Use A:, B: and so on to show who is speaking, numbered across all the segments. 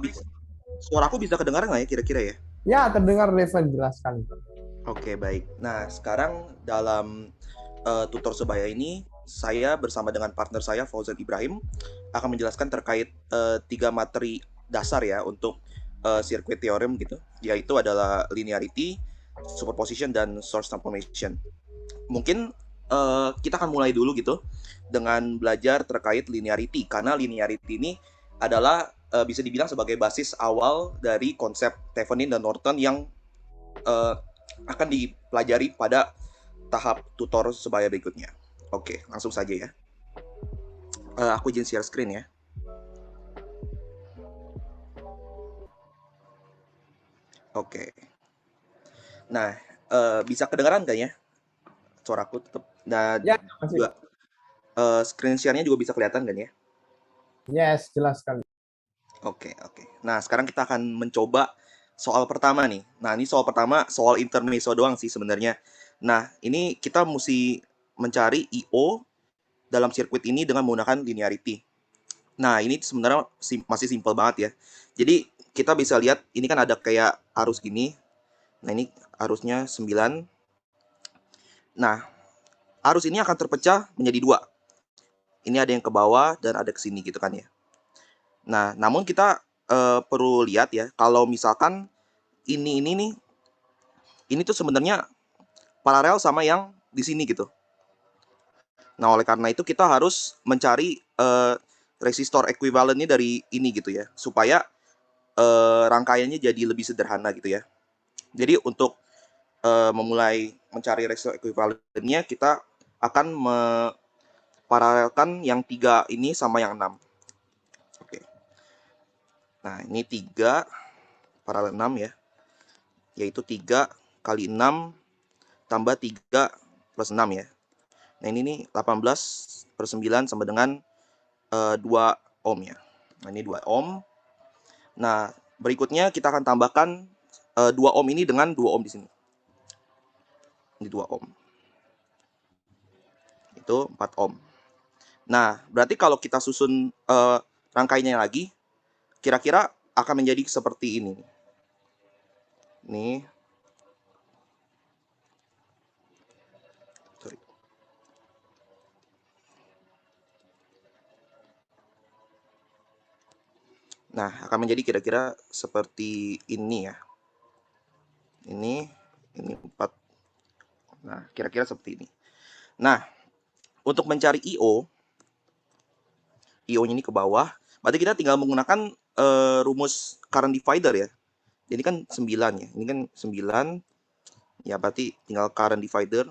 A: Bis suaraku bisa kedengaran nggak ya kira-kira ya?
B: Ya, terdengar Revan jelas sekali.
A: Oke, baik. Nah, sekarang dalam tutor sebaya ini, saya bersama dengan partner saya, Fauzan Ibrahim, akan menjelaskan terkait tiga materi dasar ya untuk circuit theorem gitu, yaitu adalah linearity, superposition, dan source transformation. Mungkin kita akan mulai dulu gitu dengan belajar terkait linearity, karena linearity ini adalah bisa dibilang sebagai basis awal dari konsep Thevenin dan Norton yang eh, akan dipelajari pada tahap tutor sebaya berikutnya. Oke, langsung saja ya. Aku izin share screen ya. Oke. Nah, bisa kedengaran nggak ya suaraku tetap? Nah,
B: Ya, masih.
A: juga screen share-nya juga bisa kelihatan kan ya?
B: Yes, jelas sekali.
A: Oke, oke. Nah, sekarang kita akan mencoba soal pertama nih. Nah, ini soal pertama soal intermezzo doang sih sebenarnya. Nah, ini kita mesti mencari IO dalam sirkuit ini dengan menggunakan linearity. Nah, ini sebenarnya masih simpel banget ya. Jadi, kita bisa lihat ini kan ada kayak arus gini. Nah, ini arusnya 9. Nah, arus ini akan terpecah menjadi dua. Ini ada yang ke bawah dan ada ke sini gitu kan ya. Nah, namun kita perlu lihat ya, kalau misalkan ini nih, ini tuh sebenarnya paralel sama yang di sini gitu. Nah, oleh karena itu kita harus mencari resistor ekuivalennya dari ini gitu ya, supaya rangkaiannya jadi lebih sederhana gitu ya. Jadi untuk memulai mencari resistor ekuivalennya, kita akan paralelkan yang tiga ini sama yang 6. Oke. Nah, ini 3 paralel 6 ya. Yaitu 3 kali 6 tambah 3 plus 6 ya. Nah, ini nih 18 per 9 sama dengan 2 ohm ya. Nah, ini 2 ohm. Nah, berikutnya kita akan tambahkan 2 ohm ini dengan 2 ohm di sini. Ini 2 ohm. Itu 4 ohm. Nah, berarti kalau kita susun rangkaiannya lagi, kira-kira akan menjadi seperti ini. Nih, sorry. Nah, akan menjadi kira-kira seperti ini ya. Ini 4. Nah, kira-kira seperti ini. Nah, untuk mencari IO-nya ini ke bawah, berarti kita tinggal menggunakan rumus current divider ya. Ini kan 9 ya. Ini kan 9. Ya, berarti tinggal current divider.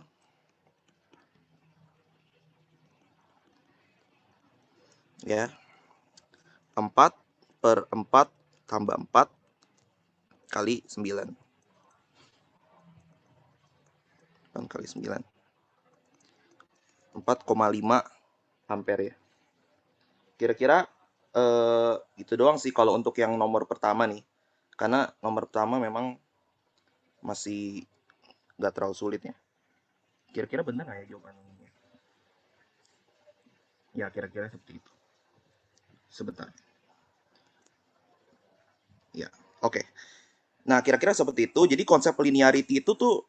A: Ya, 4 per 4 tambah 4 kali 9. 8 kali 9. 4,5 ampere ya. Kira-kira itu doang sih kalau untuk yang nomor pertama nih. Karena nomor pertama memang masih nggak terlalu sulit ya. Kira-kira benar nggak ya jawabannya? Ya, kira-kira seperti itu. Sebentar. Ya, oke. Nah, kira-kira seperti itu. Jadi konsep linearity itu tuh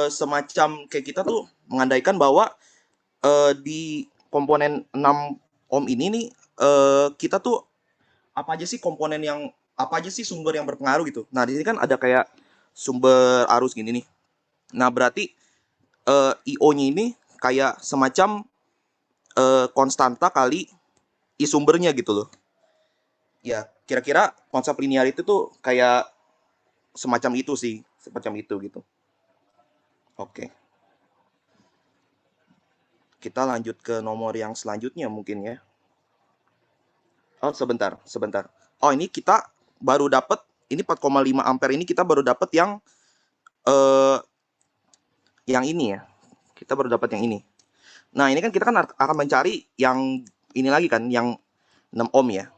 A: semacam kayak kita tuh mengandaikan bahwa di komponen 6 ohm ini nih kita tuh apa aja sih komponen yang apa aja sih sumber yang berpengaruh gitu. Nah, di sini kan ada kayak sumber arus gini nih. Nah, berarti IO-nya ini kayak semacam konstanta kali I sumbernya gitu loh. Ya, kira-kira konsep linearity tuh kayak semacam itu sih, semacam itu gitu. Oke, kita lanjut ke nomor yang selanjutnya mungkin ya. Oh, sebentar, sebentar. Oh, ini kita baru dapat ini 4,5 ampere ini kita baru dapat eh yang ini ya. Kita baru dapat yang ini. Nah, ini kan kita kan akan mencari yang ini lagi kan, yang 6 ohm ya.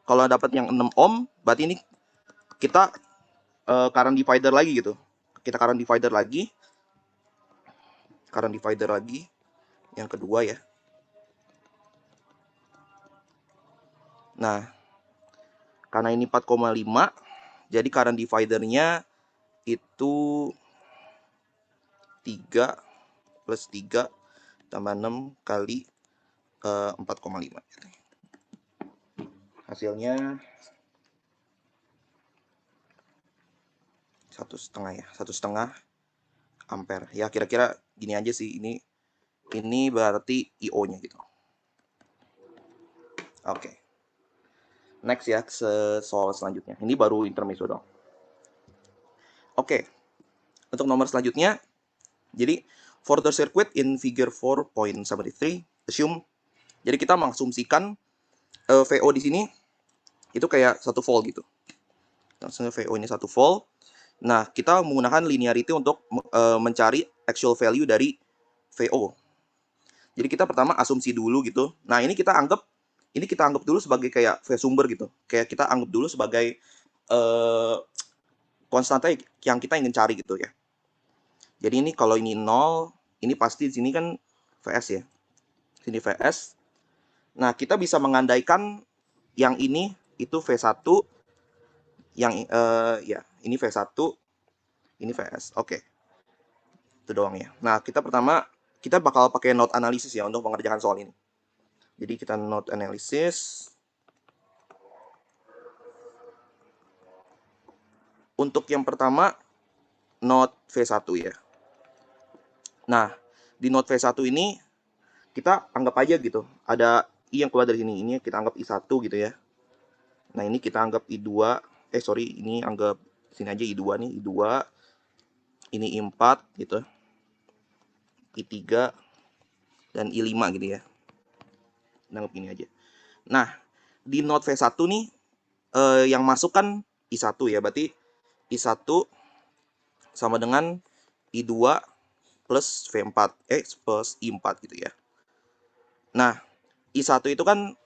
A: Kalau dapat yang 6 ohm, berarti ini kita current divider lagi gitu. Kita current divider lagi yang kedua ya. Nah, Karena ini 4,5, jadi current dividernya itu 3 plus 3 tambah 6 kali 4,5. Hasilnya 1,5 ampere. Ya kira-kira gini aja sih, ini berarti IO-nya gitu. Oke. Next ya, soal selanjutnya. Ini baru intermezzo dong. Oke. Untuk nomor selanjutnya, jadi for the circuit in figure 4.73, assume, jadi kita mengasumsikan VO di sini itu kayak 1 volt gitu. Langsung VO-nya 1 volt. Nah, kita menggunakan linearity untuk mencari actual value dari VO. Jadi kita pertama asumsi dulu gitu. Nah, ini kita anggap dulu sebagai kayak V sumber gitu. Kayak kita anggap dulu sebagai konstanta yang kita ingin cari gitu ya. Jadi ini kalau ini 0, ini pasti di sini kan VS ya. Sini VS. Nah, kita bisa mengandaikan yang ini itu V1, yang ya, ini V1, ini VS. Oke. Itu doang ya. Nah, kita bakal pakai node analisis ya untuk mengerjakan soal ini. Jadi kita node analisis. Untuk yang pertama, node V1 ya. Nah, di node V1 ini, kita anggap aja gitu, ada I yang keluar dari sini. Ini kita anggap I1 gitu ya. Nah, ini kita anggap I2. Ini anggap sini aja I2 nih, I2. Ini I4 gitu. I3 dan I5 gitu ya. Anggap ini aja. Nah, di node V1 nih, yang masuk kan I1 ya. Berarti I1 sama dengan I2 plus V4, plus I4 gitu ya. Nah, I1 itu kan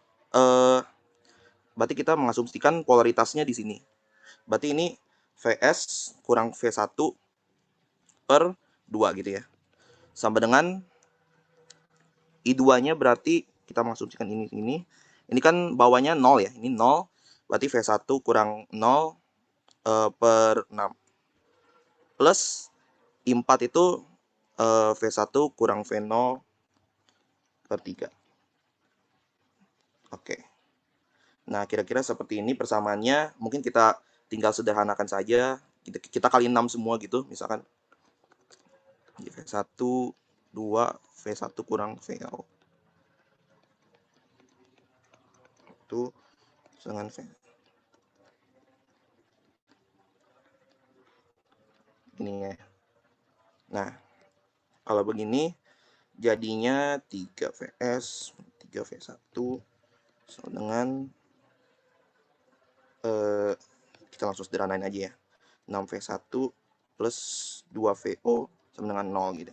A: berarti kita mengasumsikan polaritasnya di sini. Berarti ini VS kurang V1 per 2 gitu ya. Sama dengan I2-nya berarti kita mengasumsikan ini. Ini kan bawahnya 0 ya. Ini 0. Berarti V1 kurang 0 per 6. Plus I4 itu V1 kurang V0 per 3. Oke. Nah, kira-kira seperti ini persamaannya. Mungkin kita tinggal sederhanakan saja. Kita kali 6 semua gitu, misalkan. V1, 2, V1 kurang VO. Itu dengan V. Ini ya. Nah, kalau begini, jadinya 3 VS, 3 V1, sama dengan, kita langsung sederhanain aja ya. 6 V1 plus 2 VO sama dengan 0 gitu.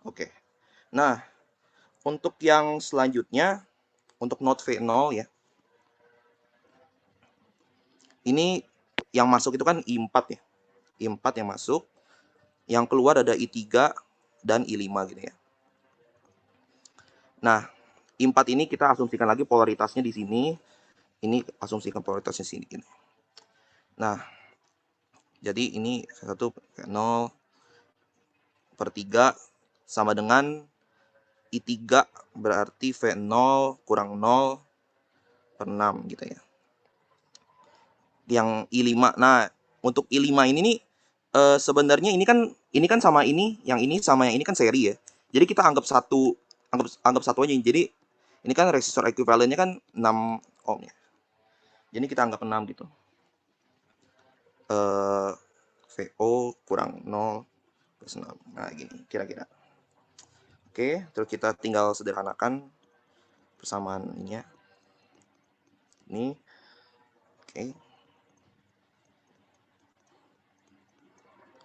A: Oke. Nah, untuk yang selanjutnya, untuk node V0 ya. Ini yang masuk itu kan I4 ya. I4 yang masuk. Yang keluar ada I3 dan I5 gitu ya. Nah, I4 ini kita asumsikan lagi polaritasnya di sini. Ini asumsikan polaritasnya sini. Gini. Nah, jadi ini 1 0 per 3 sama dengan I3 berarti V0 kurang 0 per 6 gitu ya. Yang I5. Nah, untuk I5 ini nih sebenarnya ini kan sama ini, yang ini sama yang ini kan seri ya. Jadi kita anggap satu aja. Jadi ini kan resistor ekuivalennya kan 6 ohm ya. Jadi kita anggap 6 gitu. VO kurang 0 plus 6. Nah, gini kira-kira. Oke, terus kita tinggal sederhanakan persamaan ininya. Ini. Oke.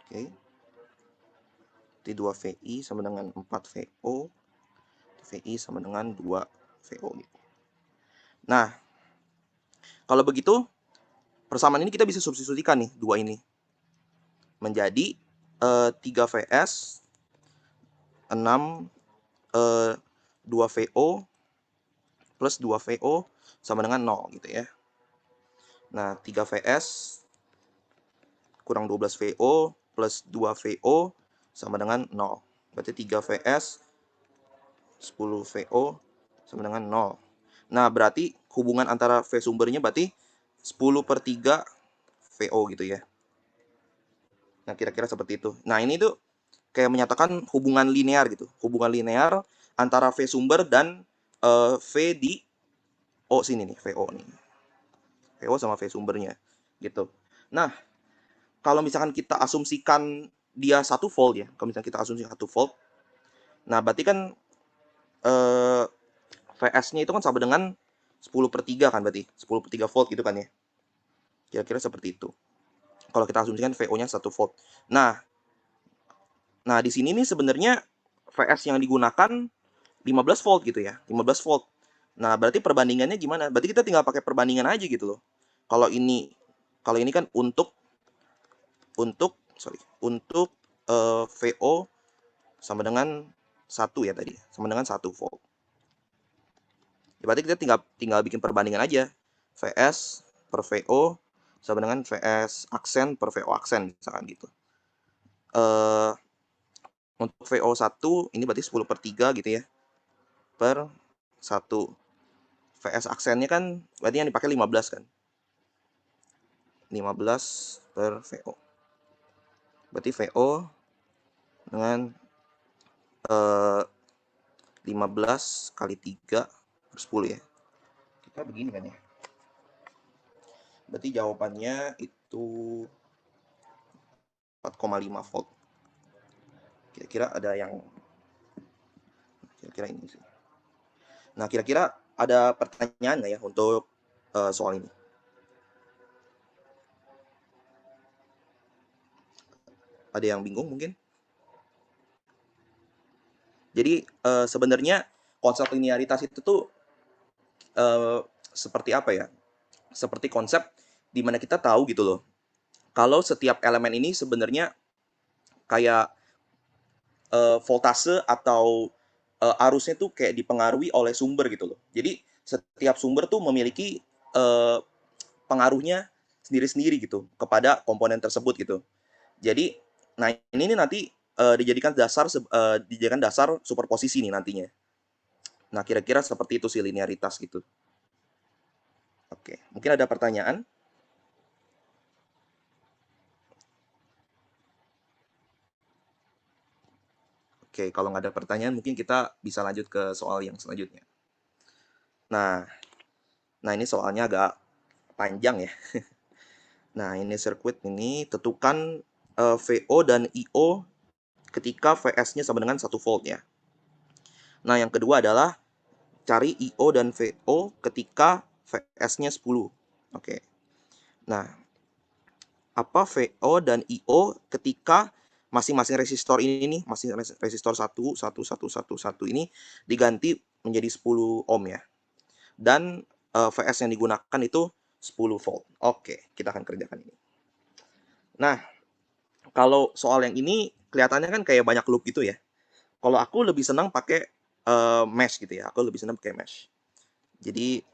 A: Oke. T2VI sama dengan 4VO. VI sama dengan 2VO gitu. Nah, kalau begitu persamaan ini kita bisa substitusikan nih, dua ini. Menjadi 3 VS 6 2VO plus 2VO sama dengan 0 gitu ya. Nah, 3 VS kurang 12 VO plus 2 VO sama dengan 0. Berarti 3 VS 10 VO sama dengan 0. Nah, berarti hubungan antara V sumbernya berarti 10/3 VO gitu ya. Nah, kira-kira seperti itu. Nah, ini tuh kayak menyatakan hubungan linear gitu. Hubungan linear antara V sumber dan V di O sini nih, VO nih. VO sama V sumbernya gitu. Nah, kalau misalkan kita asumsikan dia 1 volt ya, kalau misalkan kita asumsi 1 volt, nah berarti kan eh, VS-nya itu kan sama dengan 10/3 kan berarti, 10/3 volt gitu kan ya. Kira-kira seperti itu. Kalau kita asumsikan VO-nya 1 volt. Nah, nah di sini nih sebenarnya VS yang digunakan 15 volt gitu ya, 15 volt. Nah, berarti perbandingannya gimana? Berarti kita tinggal pakai perbandingan aja gitu loh. Kalau ini kalau ini kan untuk VO sama dengan 1 ya tadi, sama dengan 1 volt. Ya, berarti kita tinggal tinggal bikin perbandingan aja. VS per VO sama dengan VS aksen per VO aksen misalkan gitu. Eh untuk VO1 ini berarti 10/3 gitu ya. Per 1. VS aksennya kan berarti yang dipakai 15 kan. 15 per VO. Berarti VO dengan 15 kali 3 per 10 ya. Kita begini kan ya. Berarti jawabannya itu 4,5 volt. Kira-kira ada yang kira-kira ini sih. Nah, kira-kira ada pertanyaan nggak ya untuk soal ini? Ada yang bingung mungkin? Jadi sebenarnya konsep linearitas itu tuh eh, seperti apa ya? Seperti konsep di mana kita tahu gitu loh. Kalau setiap elemen ini sebenarnya kayak voltase atau arusnya tuh kayak dipengaruhi oleh sumber gitu loh. Jadi setiap sumber tuh memiliki eh, pengaruhnya sendiri-sendiri gitu kepada komponen tersebut gitu. Jadi, nah ini nih nanti dijadikan dasar superposisi nih nantinya. Nah, kira-kira seperti itu sih linearitas gitu. Oke, mungkin ada pertanyaan? Oke, kalau nggak ada pertanyaan mungkin kita bisa lanjut ke soal yang selanjutnya. Nah, nah ini soalnya agak panjang ya. Nah, ini sirkuit ini tentukan VO dan IO ketika VS-nya sama dengan 1 volt ya. Nah, yang kedua adalah cari IO dan VO ketika VS-nya 10. Oke. Nah, apa VO dan IO ketika masing-masing resistor ini nih, masing resistor 1 ini diganti menjadi 10 ohm ya. Dan VS yang digunakan itu 10 volt. Oke, kita akan kerjakan ini. Nah, kalau soal yang ini kelihatannya kan kayak banyak loop gitu ya. Kalau aku lebih senang pakai mesh gitu ya. Aku lebih senang pakai mesh. Jadi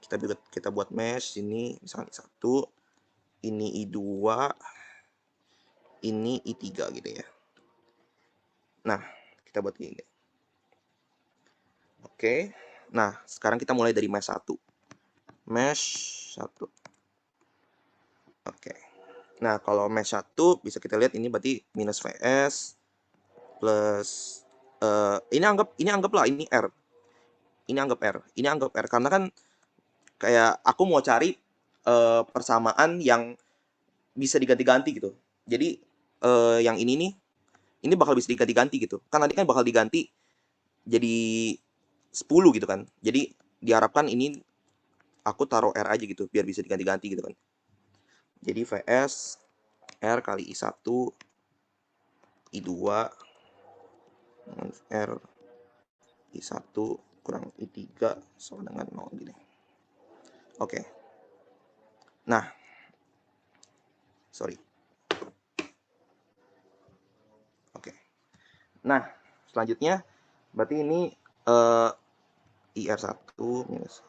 A: kita buat mesh ini misalnya I1, ini I2, ini I3 gitu ya. Nah, kita buat gini. Oke. Nah, sekarang kita mulai dari mesh 1. Mesh 1. Oke. Nah, kalau mesh 1 bisa kita lihat ini berarti minus VS plus ini anggaplah ini R. Ini anggap R. Ini anggap R karena kan kayak aku mau cari persamaan yang bisa diganti-ganti gitu. Jadi yang ini nih ini bakal bisa diganti-ganti gitu. Kan tadi kan bakal diganti jadi 10 gitu kan. Jadi diharapkan ini aku taruh R aja gitu biar bisa diganti-ganti gitu kan. Jadi VS R kali I1 I2 R I1 kurang I3 sama dengan 0 gini. Oke. Nah, sorry. Oke. Nah, selanjutnya berarti ini IR1 minus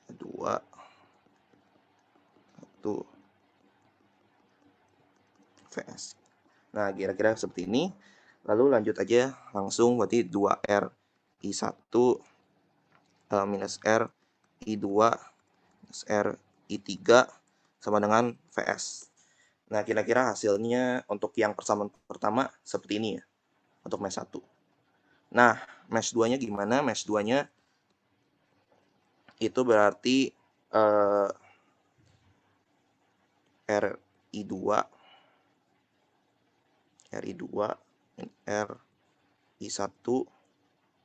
A: 2 VS. Nah, kira-kira seperti ini. Lalu lanjut aja langsung, berarti 2R I1 minus R I2 minus R I3 sama dengan VS. Nah, kira-kira hasilnya untuk yang persamaan pertama seperti ini ya, untuk mesh 1. Nah, mesh 2-nya gimana? Mesh 2-nya itu berarti RI2 RI1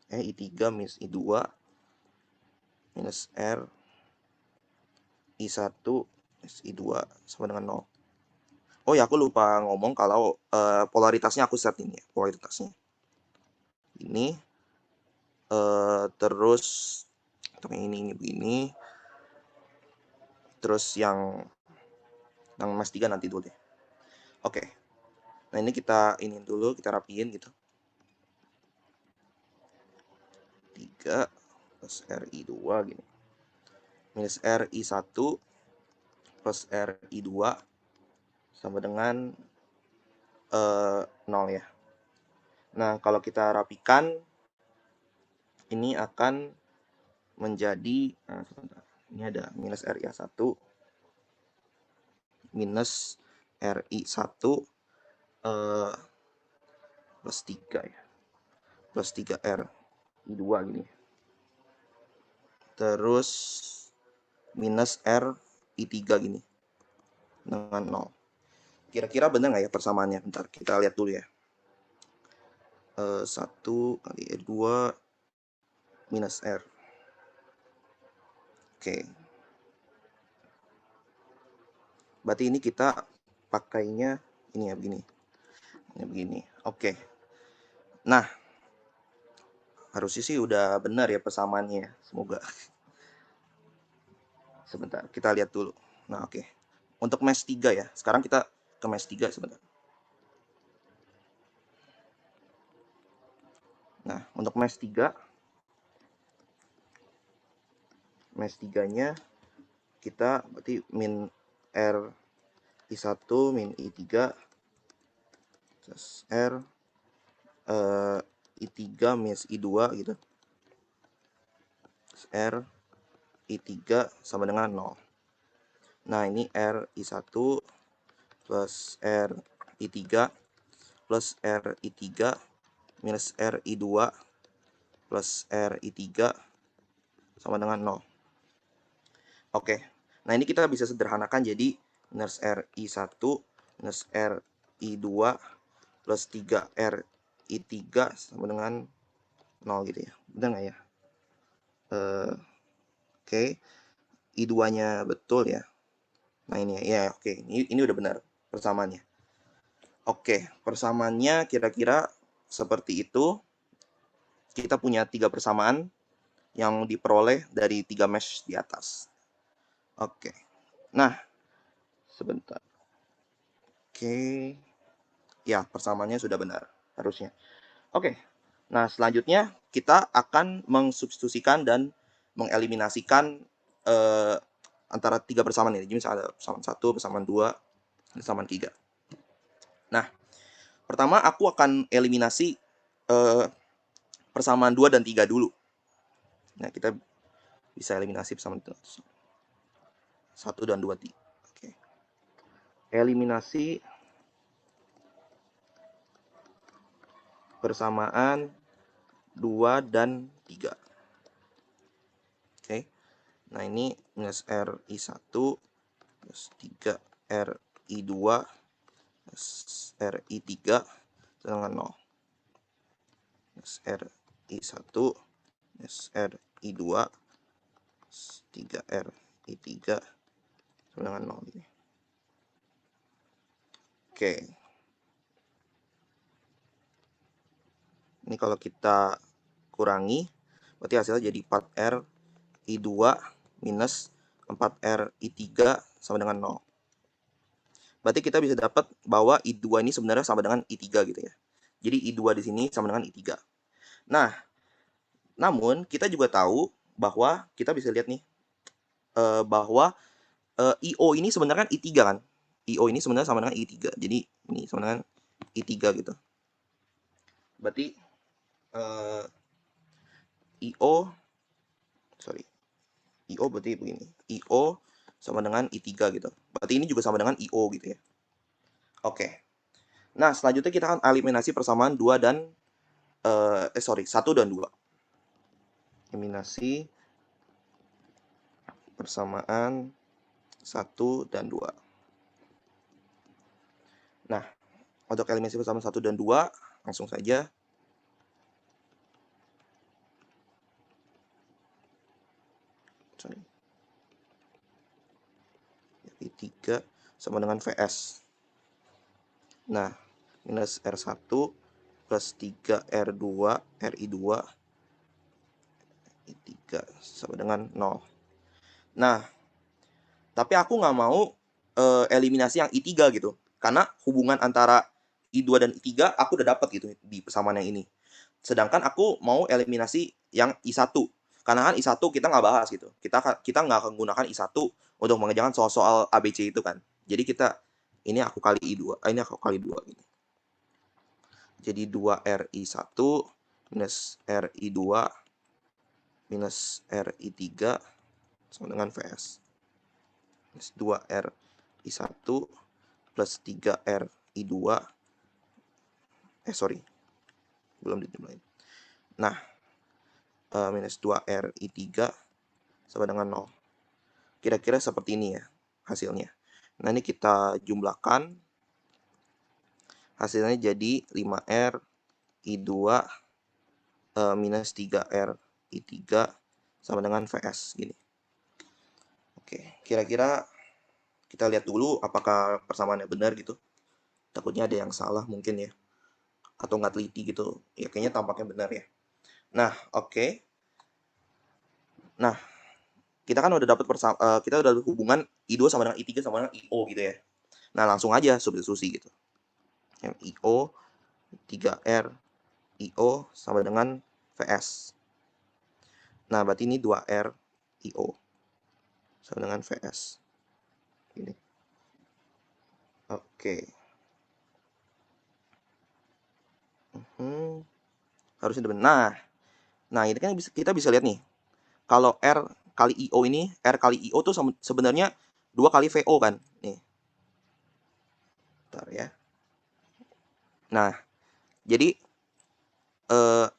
A: I3 minus I2 minus R I1 minus I2 sama dengan 0. Oh ya, aku lupa ngomong kalau polaritasnya aku set ini ya, polaritasnya. Ini terus untuk yang ini begini. Terus yang mesh 3 nanti dulu deh. Oke. Nah, ini kita ini dulu, kita rapiin gitu. 3 plus RI2 gini. Minus RI1 plus RI2 sama dengan 0 ya. Nah, kalau kita rapikan, ini akan menjadi, ini ada minus RI1 minus RI1 plus 3 ya. Plus 3R I2 gini. Terus minus R I3 gini. Dengan 0. Kira-kira benar nggak ya persamaannya? Bentar, kita lihat dulu ya. 1 kali 2 minus R. Oke. Berarti ini kita pakainya ini ya, begini. Ini begini. Oke. Nah, harusnya sih udah benar ya persamaannya. Semoga. Sebentar, kita lihat dulu. Nah, oke. Untuk mesh 3 ya. Sekarang kita ke mesh 3 sebentar. Nah, untuk mesh 3, mesh 3-nya kita berarti min R I1 min I3 plus R I3 minus I2 gitu. Plus R I3 sama dengan 0. Nah, ini R I1 plus R I3 plus R I3 minus R I2 plus R I3 sama dengan 0. Oke. Nah, ini kita bisa sederhanakan jadi minus R I1 minus R I2 plus 3R I3 sama dengan 0 gitu ya. Benar nggak ya? Oke. I2-nya betul ya. Nah, ini ya, oke. Ini udah benar persamaannya. Oke, persamaannya kira-kira seperti itu. Kita punya 3 persamaan yang diperoleh dari 3 mesh di atas. Oke. Nah, sebentar. Oke. Ya, persamaannya sudah benar harusnya. Oke. Nah, selanjutnya kita akan mengsubstitusikan dan mengeliminasikan antara 3 persamaan ini. Jadi misalnya ada persamaan 1, persamaan 2, persamaan 3. Nah, pertama aku akan eliminasi persamaan 2 dan 3 dulu. Nah, kita bisa eliminasi persamaan 1 dan 2, 3. Oke. Eliminasi persamaan 2 dan 3. Oke. Nah, ini minus RI1 plus 3RI2 plus RI3 dengan 0. Minus RI1 minus RI2 plus 3RI3 sama dengan 0 ini. Oke. Ini kalau kita kurangi, berarti hasilnya jadi 4R I2 minus 4R I3 sama dengan 0. Berarti kita bisa dapat bahwa I2 ini sebenarnya sama dengan I3 gitu ya. Jadi I2 di sini sama dengan I3. Nah, namun kita juga tahu bahwa kita bisa lihat nih bahwa IO ini sebenarnya kan I3 kan. IO ini sebenarnya sama dengan I3. Jadi ini sama dengan I3 gitu. Berarti IO, sorry, IO berarti begini. IO sama dengan I3 gitu. Berarti ini juga sama dengan IO gitu ya. Oke. Nah, selanjutnya kita akan eliminasi persamaan 2 dan 1 dan 2. Eliminasi persamaan 1 dan 2. Nah, untuk eliminasi persamaan 1 dan 2, langsung saja. Sorry. I3 sama dengan VS. Nah, minus R1 plus 3R2, RI2, I3 sama dengan 0. Nah, tapi aku nggak mau eliminasi yang I3 gitu. Karena hubungan antara I2 dan I3 aku udah dapat gitu di persamaan yang ini. Sedangkan aku mau eliminasi yang I1. Karena kan I1 kita nggak bahas gitu. Kita nggak akan gunakan I1 untuk mengerjakan soal-soal ABC itu kan. Jadi ini aku kali I2, ini aku kali 2 gitu. Jadi 2RI1 minus RI2 minus RI3 sama dengan VS. Minus 2RI1 plus 3RI2. Belum dijumlahin. Nah, minus 2RI3 sama dengan 0. Kira-kira seperti ini ya hasilnya. Nah, ini kita jumlahkan. Hasilnya jadi 5R I2 minus 3R I3 sama dengan VS gini. Oke, kira-kira kita lihat dulu apakah persamaannya benar gitu. Takutnya ada yang salah mungkin ya. Atau nggak teliti gitu. Ya kayaknya tampaknya benar ya. Nah, oke. Nah, kita kan udah dapat kita udah hubungan I2 sama dengan I3 sama dengan IO gitu ya. Nah, langsung aja substitusi gitu. Yang IO 3R IO sama dengan VS. Nah, berarti ini 2R IO sama dengan VS. Ini. Oke. Harusnya benar. Nah, ini kan kita bisa lihat nih. Kalau R kali IO ini, R kali IO tuh sebenarnya 2 kali VO kan. Nih. Bentar ya. Nah, jadi R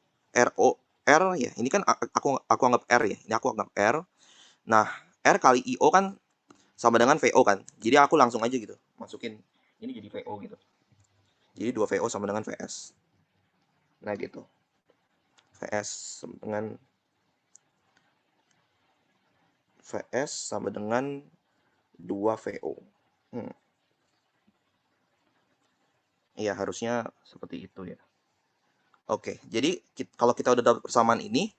A: ya. Ini kan aku anggap R ya. Ini aku anggap R. Nah, R kali IO kan sama dengan VO kan. Jadi aku langsung aja gitu. Masukin ini jadi VO gitu. Jadi 2 VO sama dengan VS. Nah, gitu. VS sama dengan 2 VO. Iya, harusnya seperti itu ya. Oke, jadi kalau kita udah dapat persamaan ini,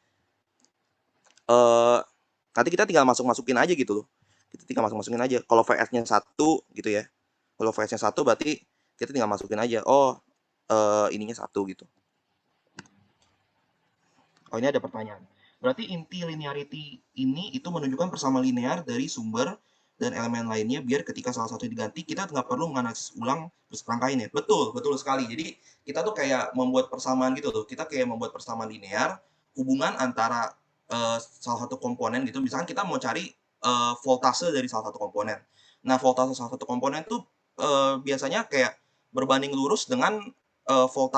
A: nanti kita tinggal masukin aja gitu loh. Kita tinggal masukin aja. Kalau VS-nya 1 gitu ya. Kalau VS-nya 1 berarti kita tinggal masukin aja. Oh, ininya 1 gitu. Oh, ini ada pertanyaan. Berarti inti linearity ini itu menunjukkan persamaan linear dari sumber dan elemen lainnya biar ketika salah satu diganti kita nggak perlu menganalisis ulang rangkaiannya. Betul, betul sekali. Jadi kita tuh kayak membuat persamaan gitu tuh. Kita kayak membuat persamaan linear hubungan antara salah satu komponen gitu. Misalkan kita mau cari voltase dari salah satu komponen. Nah, voltase salah satu komponen tuh biasanya kayak berbanding lurus dengan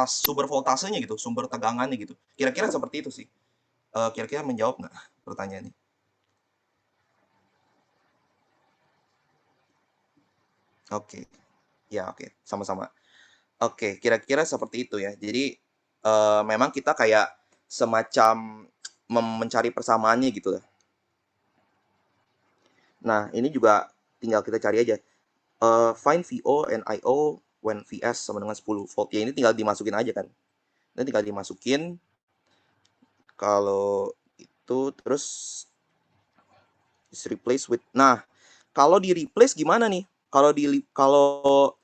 A: sumber voltasenya gitu, sumber tegangannya gitu. Kira-kira seperti itu sih. Kira-kira menjawab nggak pertanyaannya? Oke, ya oke, sama-sama. Oke, kira-kira seperti itu ya. Jadi memang kita kayak semacam mencari persamaannya gitu ya. Nah, ini juga tinggal kita cari aja. Find VO and IO when VS sama dengan 10 volt. Ya ini tinggal dimasukin aja kan. Ini tinggal dimasukin. Kalau itu terus is replace with. Nah, kalau di replace gimana nih? Kalau 1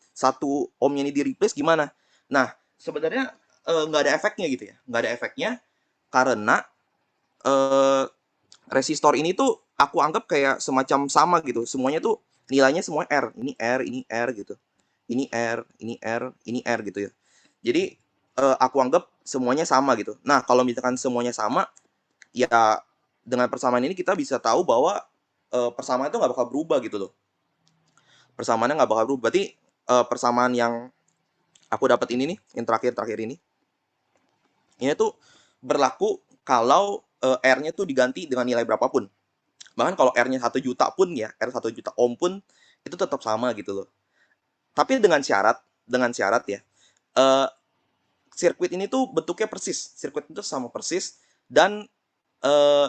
A: ohmnya ini di replace gimana? Nah, sebenarnya nggak ada efeknya gitu ya. Nggak ada efeknya karena resistor ini tuh aku anggap kayak semacam sama gitu. Semuanya tuh nilainya semua R, ini R, ini R gitu. Ini R, ini R, ini R gitu ya. Jadi aku anggap semuanya sama gitu. Nah, kalau misalkan semuanya sama, ya dengan persamaan ini kita bisa tahu bahwa persamaan itu nggak bakal berubah gitu loh. Persamaannya nggak bakal berubah. Berarti persamaan yang aku dapat ini nih, yang terakhir ini tuh berlaku kalau R-nya tuh diganti dengan nilai berapapun. Bahkan kalau R-nya 1 juta pun ya, R 1 juta ohm pun itu tetap sama gitu loh. Tapi dengan syarat ya, eh, sirkuit ini tuh bentuknya persis. Sirkuit itu sama persis dan eh,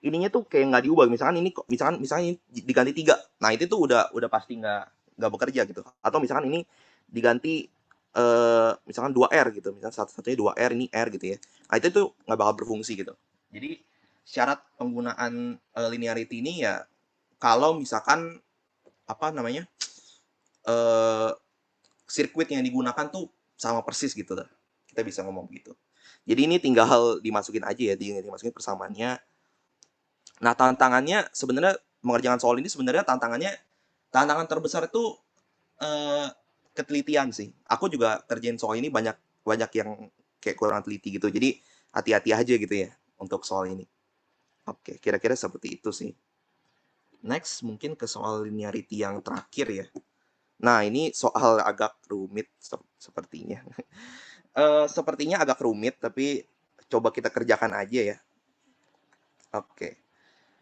A: ininya tuh kayak nggak diubah. Misalkan ini diganti 3. Nah, itu tuh udah pasti nggak bekerja gitu. Atau misalkan ini diganti misalkan 2R gitu. Misalkan satunya 2R, ini R gitu ya. Nah, itu tuh nggak bakal berfungsi gitu. Jadi syarat penggunaan linearity ini ya kalau misalkan apa namanya? eh sirkuit yang digunakan tuh sama persis gitu lah. Kita bisa ngomong gitu. Jadi ini tinggal dimasukin aja ya, tinggal dimasukin persamaannya. Nah, tantangannya sebenarnya mengerjakan soal ini sebenarnya tantangan terbesar itu eh, ketelitian sih. Aku juga kerjain soal ini banyak banyak yang kayak kurang teliti gitu. Jadi hati-hati aja gitu ya untuk soal ini. Oke, kira-kira seperti itu sih. Next mungkin ke soal linearity yang terakhir ya. Nah, ini soal agak rumit sepertinya. Sepertinya agak rumit tapi coba kita kerjakan aja ya. Oke,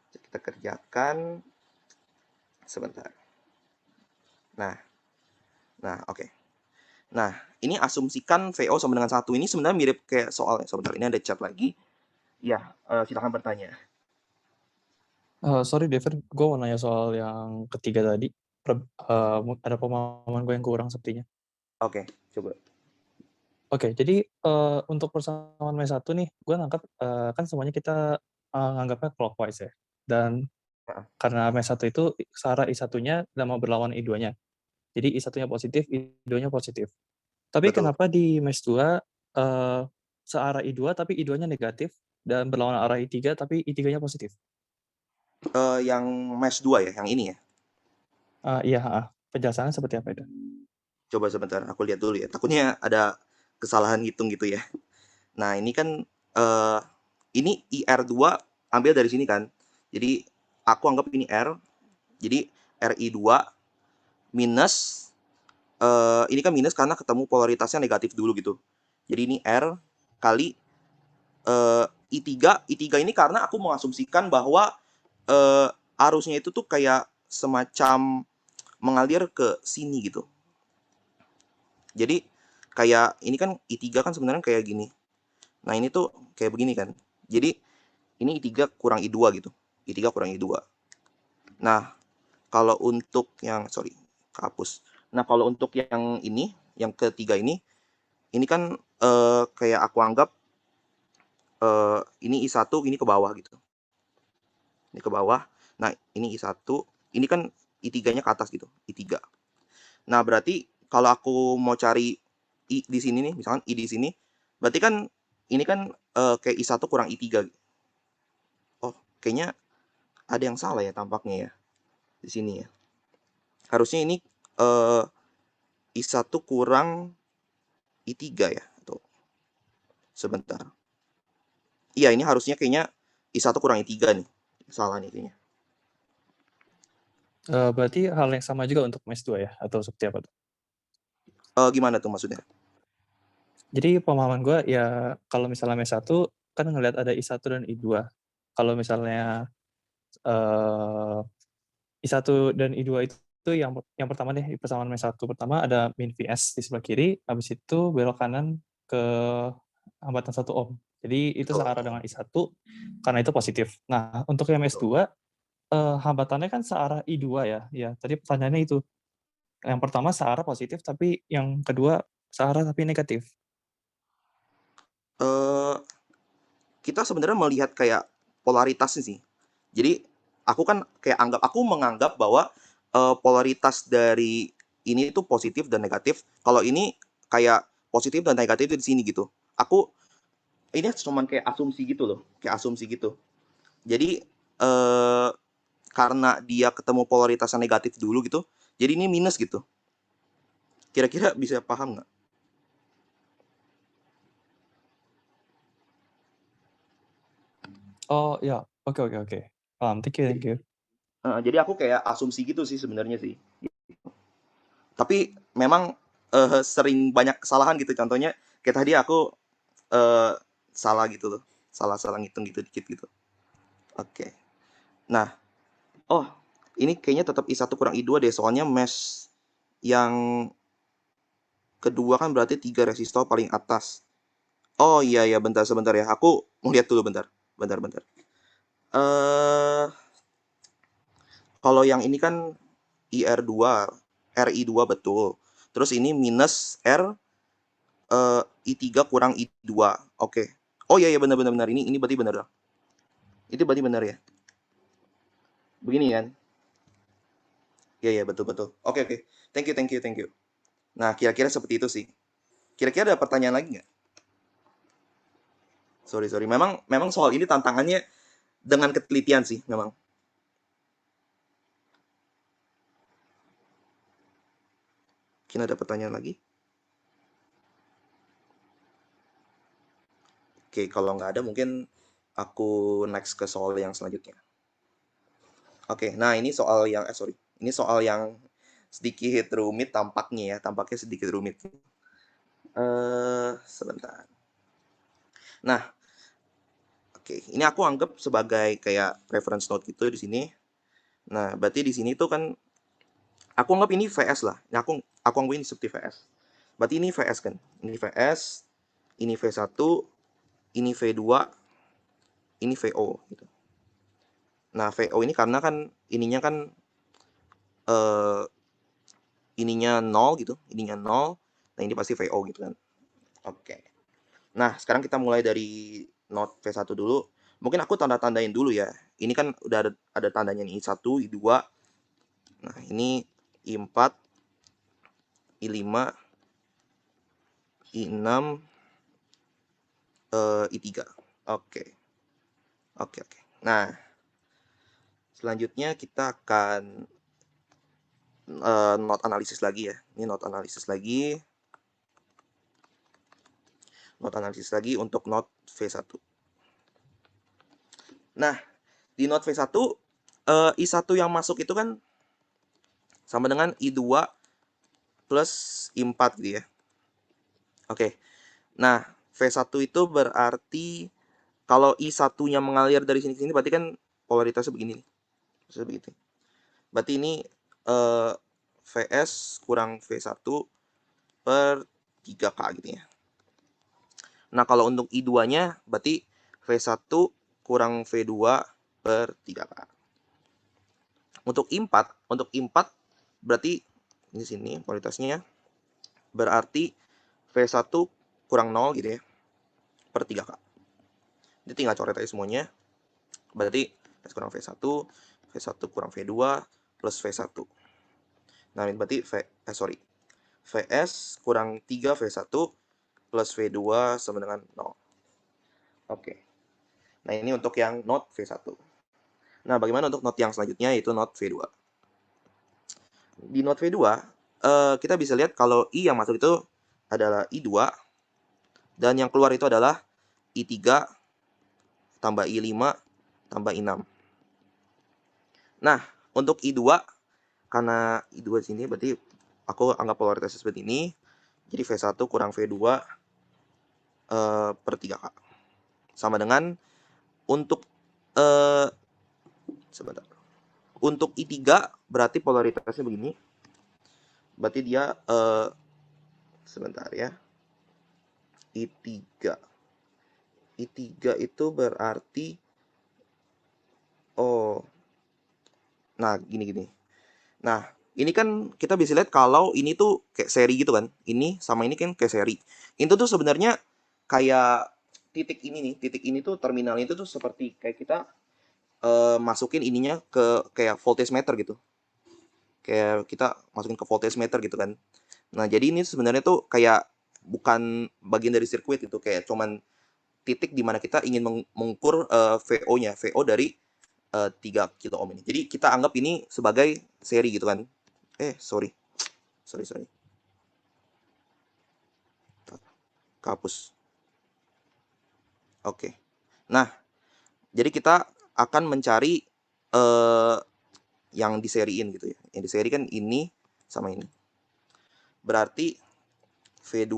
A: kita kerjakan sebentar. Nah, oke. Nah, ini asumsikan VO sama dengan 1. Ini sebenarnya mirip kayak soalnya. Sebentar, ini ada chat lagi. Ya, silakan bertanya.
C: Sorry Devin, gue mau nanya soal yang ketiga tadi. Ada pemahaman gue yang kurang sepertinya.
A: Oke, coba.
C: Oke, jadi untuk persamaan mes 1 nih, gue nangkap kan semuanya kita nganggapnya clockwise ya. Dan
A: Heeh,
C: karena mes 1 itu searah I1-nya sama berlawan I2-nya. Jadi I1-nya positif, I2-nya positif. Tapi
A: betul.
C: kenapa di mes 2 searah I2 tapi I2-nya negatif dan berlawan arah I3 tapi I3-nya positif?
A: Yang mesh 2 ya, yang ini ya.
C: Iya, penjelasannya seperti apa itu?
A: Coba sebentar, aku lihat dulu ya. Takutnya ada kesalahan hitung gitu ya. Nah, ini kan eh ini IR2 ambil dari sini kan. Jadi aku anggap ini R. Jadi RI2 minus ini kan minus karena ketemu polaritasnya negatif dulu gitu. Jadi ini R kali I3 ini karena aku mengasumsikan bahwa arusnya itu tuh kayak semacam mengalir ke sini gitu. Jadi kayak ini kan I3 kan sebenarnya kayak gini. Nah, ini tuh kayak begini kan. Jadi ini I3 kurang I2 gitu. I3 kurang I2. Nah, kalau untuk yang sorry, kehapus. Nah, kalau untuk yang ini, yang ketiga ini kan kayak aku anggap ini I1, ini ke bawah gitu. Ini ke bawah. Nah, ini I1, ini kan I3-nya ke atas gitu, I3. Nah, berarti kalau aku mau cari I di sini nih, misalkan I di sini, berarti kan ini kan kayak I1 kurang I3. Oh, kayaknya ada yang salah ya tampaknya ya di sini ya. Harusnya ini eh, I1 kurang I3 ya. Tuh, sebentar. Iya, ini harusnya kayaknya I1 kurang I3 nih. Salah nih kayaknya.
C: Berarti hal yang sama juga untuk mes 2 ya? Atau seperti apa tuh?
A: Gimana tuh maksudnya?
C: Jadi pemahaman gue ya kalau misalnya mes 1 kan ngelihat ada I1 dan I2. Kalau misalnya I1 dan I2 itu yang pertama deh, persamaan mes 1 pertama ada min Vs di sebelah kiri, habis itu belok kanan ke hambatan 1 ohm. Jadi itu
A: Betul.
C: searah dengan I1 karena itu positif. Nah, untuk yang mes
A: Betul.
C: 2 hambatannya kan searah I2 ya. Ya, tadi pertanyaannya itu. Yang pertama searah positif, tapi yang kedua searah tapi negatif.
A: Eh, kita sebenarnya melihat kayak polaritasnya sih. Jadi aku menganggap bahwa polaritas dari ini itu positif dan negatif. Kalau ini kayak positif dan negatif itu di sini gitu. Aku ini cuman kayak asumsi gitu loh, kayak asumsi gitu. Jadi karena dia ketemu polaritasnya negatif dulu gitu, jadi ini minus gitu. Kira-kira bisa paham nggak?
C: Oh ya, oke. Paham, thank you.
A: Jadi aku kayak asumsi gitu sih sebenarnya sih. Tapi memang sering banyak kesalahan gitu. Contohnya kayak tadi aku eh, salah gitu loh, salah ngitung gitu dikit gitu. Oke. Nah, oh ini kayaknya tetap I1 kurang I2 deh, soalnya mesh yang kedua kan berarti 3 resistor paling atas. Oh iya ya, bentar sebentar ya. Aku mau lihat dulu bentar. Bentar. Eh kalau yang ini kan IR2, RI2 betul. Terus ini minus I3 kurang I2. Oke. Oh iya benar. Ini berarti benar dong. Itu berarti benar ya. Begini kan? Iya betul. Oke. Thank you. Nah, kira-kira seperti itu sih. Kira-kira ada pertanyaan lagi nggak? Sorry. Memang soal ini tantangannya dengan ketelitian sih, memang. Mungkin ada pertanyaan lagi? Oke, kalau nggak ada mungkin aku next ke soal yang selanjutnya. Oke, nah ini soal yang, sorry. Ini soal yang sedikit rumit tampaknya ya, tampaknya sedikit rumit. Sebentar. Nah, oke, ini aku anggap sebagai kayak reference note gitu di sini. Nah, berarti di sini tuh kan aku anggap ini VS lah. Ini aku anggap ini seperti VS. Berarti ini VS kan. Ini VS, ini V1, ini V2, ini VO gitu. Nah, VO ini karena kan ininya kan eh ininya 0 gitu, ininya 0. Nah, ini pasti VO gitu kan. Oke. Nah, sekarang kita mulai dari not V1 dulu. Mungkin aku tanda-tandain dulu ya. Ini kan udah ada tandanya nih, I1, I2. Nah, ini I4, I5, I6, I3. Oke. Nah, selanjutnya kita akan not analisis lagi ya. Ini not analisis lagi. Not analisis lagi untuk not V1. Nah, di not V1 I1 yang masuk itu kan sama dengan I2 plus I4 gitu ya. Oke. Nah, V1 itu berarti kalau I1-nya mengalir dari sini ke sini berarti kan polaritasnya begini nih. Begitu. Berarti ini VS kurang V1 per 3K gitu ya. Nah, kalau untuk I2-nya berarti V1 kurang V2 per 3K. Untuk I4 berarti di sini polaritasnya berarti V1 kurang 0 gitu ya per 3K. Jadi tinggal coret aja semuanya. Berarti VS kurang V1 kurang V2 plus V1. Nah, ini berarti VS kurang 3 V1 plus V2 sama dengan 0. Oke. Nah, ini untuk yang not V1. Nah, bagaimana untuk not yang selanjutnya, yaitu not V2. Di not V2, kita bisa lihat kalau I yang masuk itu adalah I2, dan yang keluar itu adalah I3 tambah I5 tambah I6. Nah, untuk I2, karena I2 di sini berarti aku anggap polaritasnya seperti ini. Jadi V1 kurang V2 per 3K. Sama dengan untuk sebentar. Untuk I3 berarti polaritasnya begini. Berarti dia sebentar ya. I3 itu berarti nah gini. Nah, ini kan kita bisa lihat kalau ini tuh kayak seri gitu kan. Ini sama ini kan kayak seri. Itu tuh sebenarnya kayak titik ini tuh terminal itu tuh seperti kayak kita masukin ininya ke kayak voltage meter gitu. Kayak kita masukin ke voltage meter gitu kan. Nah, jadi ini sebenarnya tuh kayak bukan bagian dari sirkuit gitu, kayak cuman titik di mana kita ingin mengukur VO-nya, VO dari 3 kilo ohm ini. Jadi kita anggap ini sebagai seri gitu kan. Sorry. Kehapus. Oke. Nah, jadi kita akan mencari yang diseriin gitu ya. Yang diseri kan ini sama ini. Berarti V2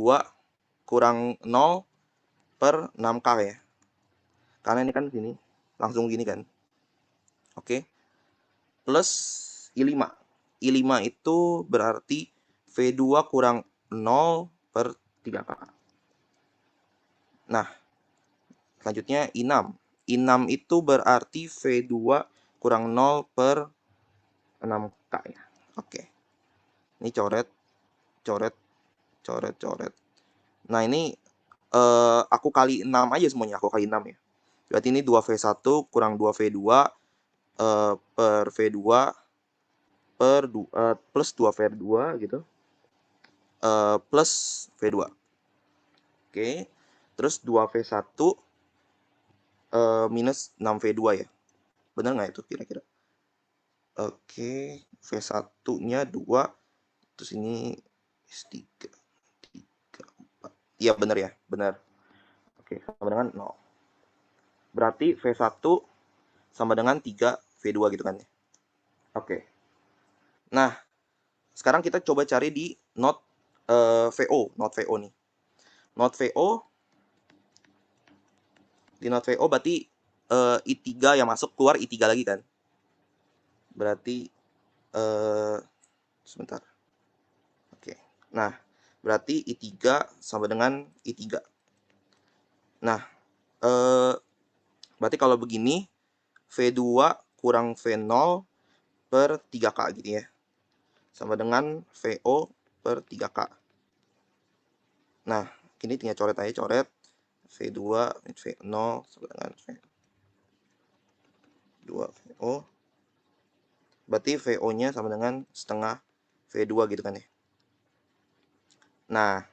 A: kurang 0 per 6K ya. Karena ini kan sini langsung gini kan. Oke. Plus I5. I5 itu berarti V2 kurang 0 per 3K. Nah, selanjutnya I6. I6 itu berarti V2 kurang 0 per 6K ya. Oke. Ini coret. Nah, ini aku kali 6 aja semuanya. Aku kali 6 ya. Berarti ini 2V1 kurang 2V2 per V2 per plus 2V2 gitu. Plus V2. Oke. Terus 2V1 minus 6V2 ya. Benar nggak itu kira-kira? Oke. V1-nya 2. Terus ini 3. 4. Iya benar ya. Benar. Oke. Sama dengan 0. Berarti V1 sama dengan 3V2 gitu kan ya. Oke. Nah, sekarang kita coba cari di not VO. Not VO nih. Not VO. Di not VO berarti I3 yang masuk keluar I3 lagi kan. Berarti sebentar. Oke. Nah, berarti I3 sama dengan I3. Nah, berarti kalau begini V2 kurang V0 per 3K gitu ya. Sama dengan VO per 3K. Nah, ini tinggal coret aja, coret. V2 V0 sama dengan V2 VO. Berarti VO-nya sama dengan setengah V2 gitu kan ya. Nah,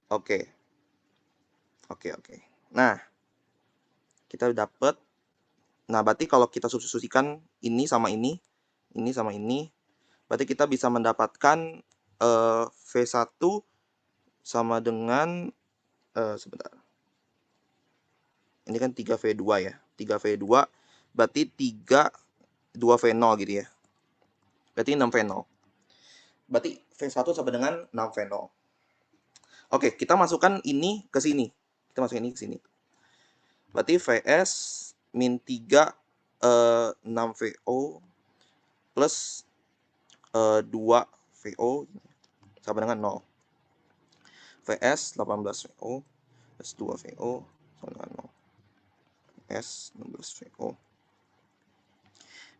A: oke. Nah, kita udah dapet. Nah, berarti kalau kita substitusikan ini sama ini sama ini, berarti kita bisa mendapatkan V1 sama dengan sebentar. Ini kan 3V2 ya. 3V2 berarti 2V0 gitu ya. Berarti 6V0. Berarti V1 sama dengan 6V0. Oke, kita masukkan ini ke sini. Berarti VS min 3 6VO plus 2VO sama dengan 0. VS 18VO plus 2VO sama dengan 0. VS 16VO.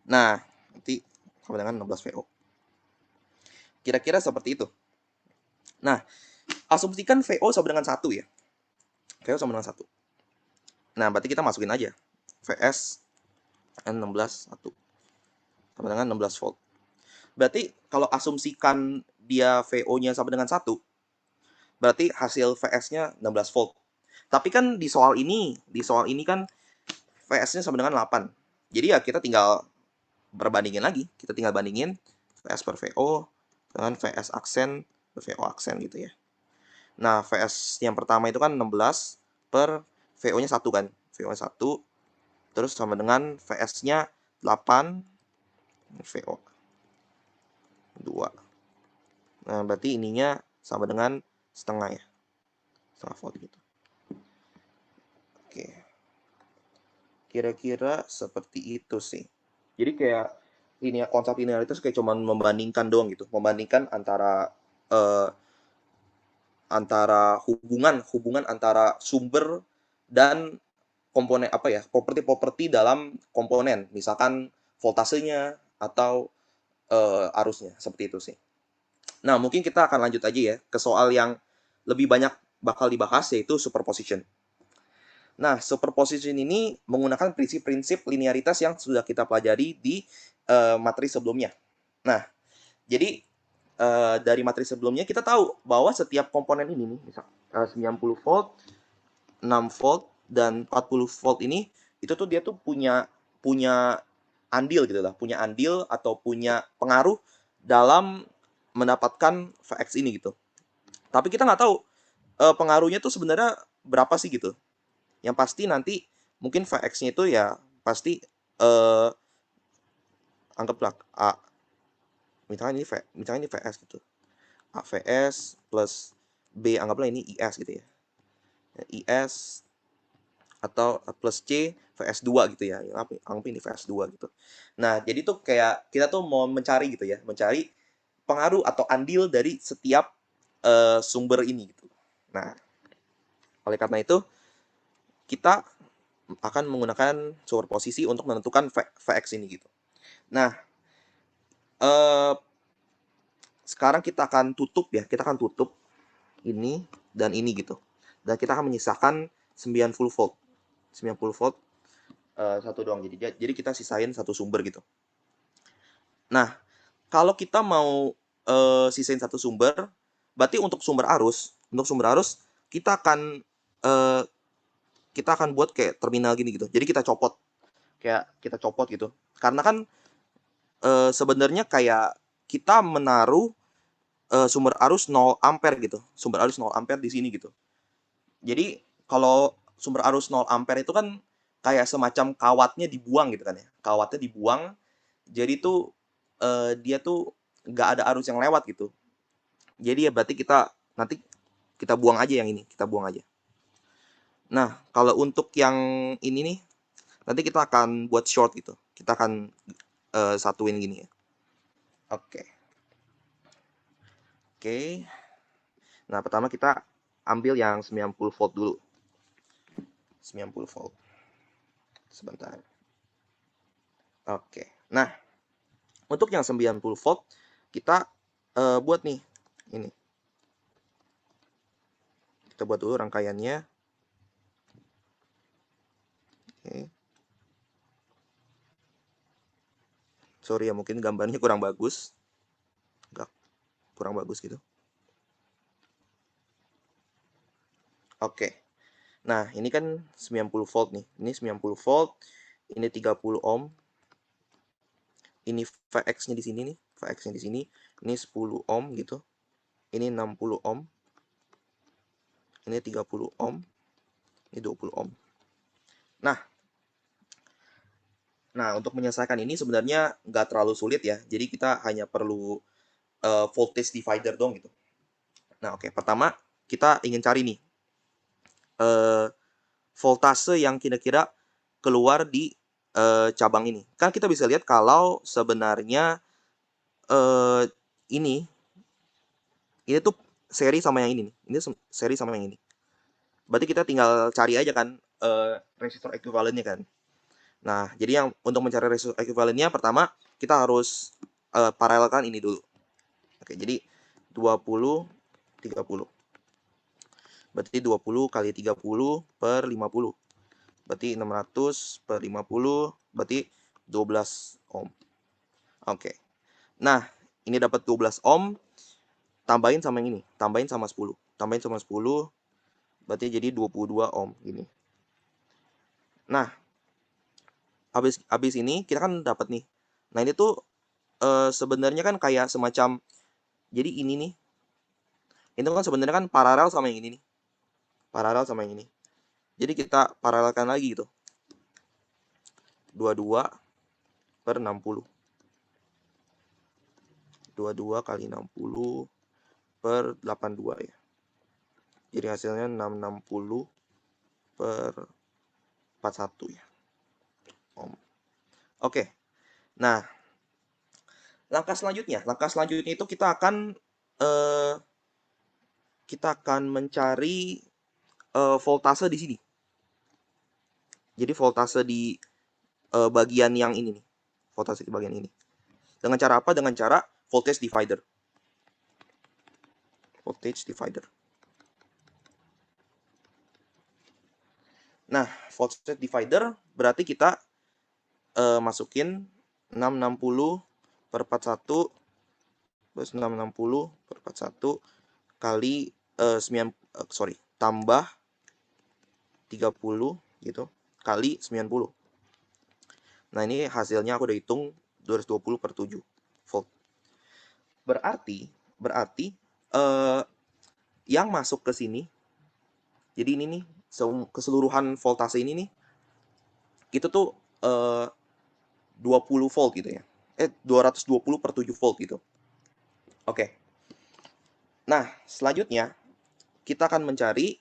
A: Nah, nanti sama dengan 16VO. Kira-kira seperti itu. Nah, asumsikan VO sama dengan 1 ya. VO sama dengan 1. Nah, berarti kita masukin aja. VS N16 1. Sama dengan 16 volt. Berarti kalau asumsikan dia VO-nya sama dengan 1, berarti hasil VS-nya 16 volt. Tapi kan di soal ini kan VS-nya sama dengan 8. Jadi ya kita tinggal perbandingin lagi. Kita tinggal bandingin VS per VO dengan VS aksen per VO aksen gitu ya. Nah, VS yang pertama itu kan 16 per VO-nya 1 kan. VO-nya 1 terus sama dengan VS-nya 8 VO 2. Nah, berarti ininya sama dengan setengah ya. Setengah volt gitu. Oke. Kira-kira seperti itu sih. Jadi kayak ini ya, konsep linearitas kayak cuman membandingkan doang gitu. Membandingkan antara hubungan antara sumber dan komponen properti dalam komponen, misalkan voltasenya atau arusnya, seperti itu sih. Nah, mungkin kita akan lanjut aja ya ke soal yang lebih banyak bakal dibahas, yaitu superposition. Nah, superposition ini menggunakan prinsip-prinsip linearitas yang sudah kita pelajari di materi sebelumnya. Nah, jadi dari materi sebelumnya kita tahu bahwa setiap komponen ini nih, misal 90 volt, 6 volt, dan 40 volt ini, itu tuh dia tuh punya punya andil gitu lah, punya andil atau punya pengaruh dalam mendapatkan VX ini gitu. Tapi kita nggak tahu pengaruhnya tuh sebenarnya berapa sih gitu. Yang pasti nanti mungkin VX-nya itu ya pasti eh anggaplah A, misalnya ini VS gitu. A VS plus B anggaplah ini IS gitu ya. IS atau plus C VS2 gitu ya. Anggap ini VS2 gitu. Nah, jadi tuh kayak kita tuh mau mencari gitu ya, mencari pengaruh atau andil dari setiap sumber ini gitu. Nah, oleh karena itu kita akan menggunakan superposisi untuk menentukan VX ini gitu. Nah, eh, sekarang kita akan tutup ya, kita akan tutup ini dan ini gitu. Dan kita akan menyisakan 90 volt. 90 volt satu doang. Jadi kita sisain satu sumber gitu. Nah, kalau kita mau sisain satu sumber, berarti untuk sumber arus eh, kita akan buat kayak terminal gini gitu. Jadi kita copot gitu. Karena kan sebenarnya kayak kita menaruh sumber arus 0 ampere gitu. Sumber arus 0 ampere di sini gitu. Jadi kalau sumber arus 0 ampere itu kan kayak semacam kawatnya dibuang gitu kan ya. Kawatnya dibuang. Jadi tuh dia tuh nggak ada arus yang lewat gitu. Jadi ya berarti nanti kita buang aja yang ini, kita buang aja. Nah, kalau untuk yang ini nih, nanti kita akan buat short gitu. Kita akan satuin gini ya. Oke. Oke. Nah, pertama kita ambil yang 90 volt dulu. 90 volt. Sebentar. Oke. Nah, untuk yang 90 volt kita buat nih ini. Kita buat dulu rangkaiannya. Oke. Sorry ya, mungkin gambarnya kurang bagus. Enggak, kurang bagus gitu. Oke. Nah, ini kan 90 volt nih. Ini 90 volt, ini 30 ohm. Ini VX-nya di sini nih, VX-nya di sini. Ini 10 ohm gitu. Ini 60 ohm. Ini 30 ohm. Ini 20 ohm. Nah, untuk menyelesaikan ini sebenarnya nggak terlalu sulit ya. Jadi kita hanya perlu voltage divider dong gitu. Nah, oke. Pertama, kita ingin cari nih voltase yang kira-kira keluar di cabang ini. Kan kita bisa lihat kalau sebenarnya ini tuh seri sama yang ini nih. Ini seri sama yang ini. Berarti kita tinggal cari aja kan resistor ekuivalennya kan. Nah, jadi yang untuk mencari resistor ekuivalennya pertama kita harus paralelkan ini dulu. Oke, jadi 20 30. Berarti 20 kali 30 per 50. Berarti 600 per 50 berarti 12 ohm. Oke. Nah, ini dapat 12 ohm, tambahin sama yang ini, tambahin sama 10. Tambahin sama 10 berarti jadi 22 ohm gini. Nah, habis ini kita kan dapat nih. Nah, ini tuh sebenarnya kan kayak semacam, jadi ini nih. Itu kan sebenarnya kan paralel sama yang ini nih. Paralel sama yang ini. Jadi kita paralelkan lagi gitu. 22 per 60. 22 kali 60 per 82 ya. Jadi hasilnya 660 per 41 ya. Oke. Nah, langkah selanjutnya itu kita akan mencari voltase di sini. Jadi voltase di bagian yang ini nih. Voltase di bagian ini. Dengan cara apa? Dengan cara voltage divider. Voltage divider. Nah, voltage divider berarti kita masukin 660 per 41 plus 660 per 41 kali tambah 30 gitu kali 90. Nah, ini hasilnya aku udah hitung 220 per 7 volt. Berarti yang masuk ke sini, jadi ini nih keseluruhan voltase ini nih, itu tuh 20 volt gitu ya. 220 per 7 volt gitu. Oke. Nah, selanjutnya kita akan mencari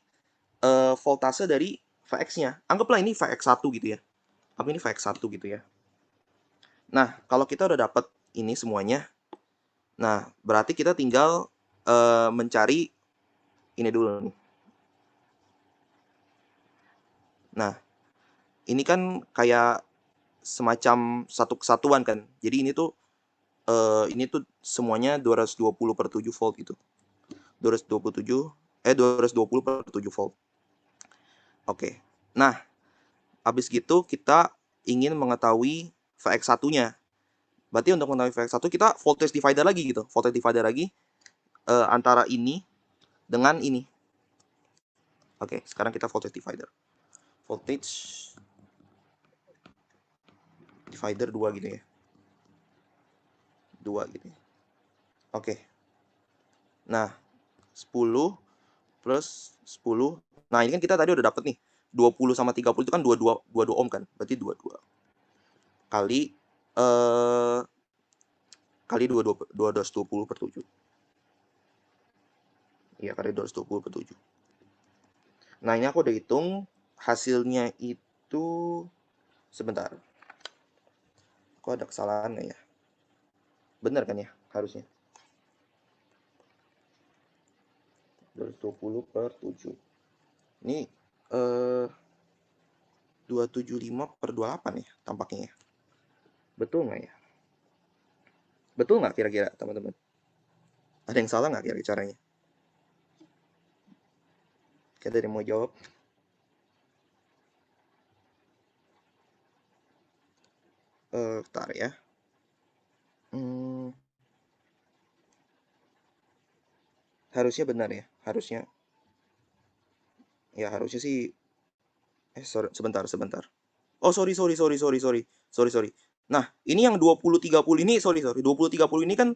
A: voltase dari Vx-nya. Anggaplah ini Vx1 gitu ya. Apa ini Vx1 gitu ya. Nah, kalau kita udah dapat ini semuanya, nah berarti kita tinggal mencari ini dulu nih. Nah, ini kan kayak semacam satu kesatuan kan. Jadi ini tuh semuanya 220 per 7 volt gitu. 220 per 7 volt. Oke. Nah, habis gitu kita ingin mengetahui Vx1-nya. Berarti untuk mengetahui Vx1 kita voltage divider lagi gitu. Voltage divider lagi antara ini dengan ini. Oke, sekarang kita voltage divider. Voltage divider 2 gitu ya. 2 gitu ya. Oke. Nah, 10 plus 10. Nah, ini kan kita tadi udah dapet nih. 20 sama 30 itu kan 22 ohm kan. Berarti 22 kali kali 220 per 7. Iya, kali 220 per 7. Nah, ini aku udah hitung hasilnya itu sebentar. Kok ada kesalahan nggak ya? Bener kan ya? Harusnya. 220 per 7. Ini 275 per 28 ya tampaknya ya. Betul nggak ya? Betul nggak kira-kira teman-teman? Ada yang salah nggak kira-kira caranya? Kita ada yang mau jawab? Bentar ya. Harusnya benar ya. Harusnya. Ya harusnya sih. Sebentar. Oh, sorry. Nah, ini yang 20-30 ini, sorry. 20-30 ini kan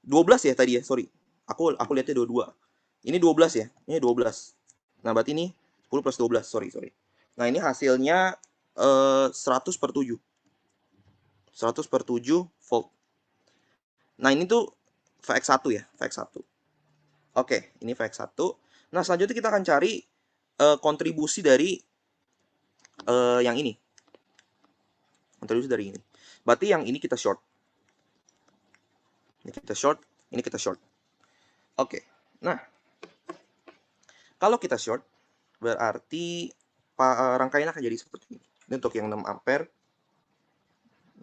A: 12 ya tadi ya, sorry. Aku lihatnya 22. Ini 12 ya, ini 12. Nah, berarti ini 10 plus 12, sorry. Nah, ini hasilnya 100 per 7. 100 per 7 volt. Nah, ini tuh Vx1 ya, Vx1. Oke, ini Vx1. Nah, selanjutnya kita akan cari kontribusi dari yang ini. Kontribusi dari ini. Berarti yang ini kita short. Ini kita short. Oke. Nah, kalau kita short, berarti rangkaian akan jadi seperti ini. Ini untuk yang 6 ampere.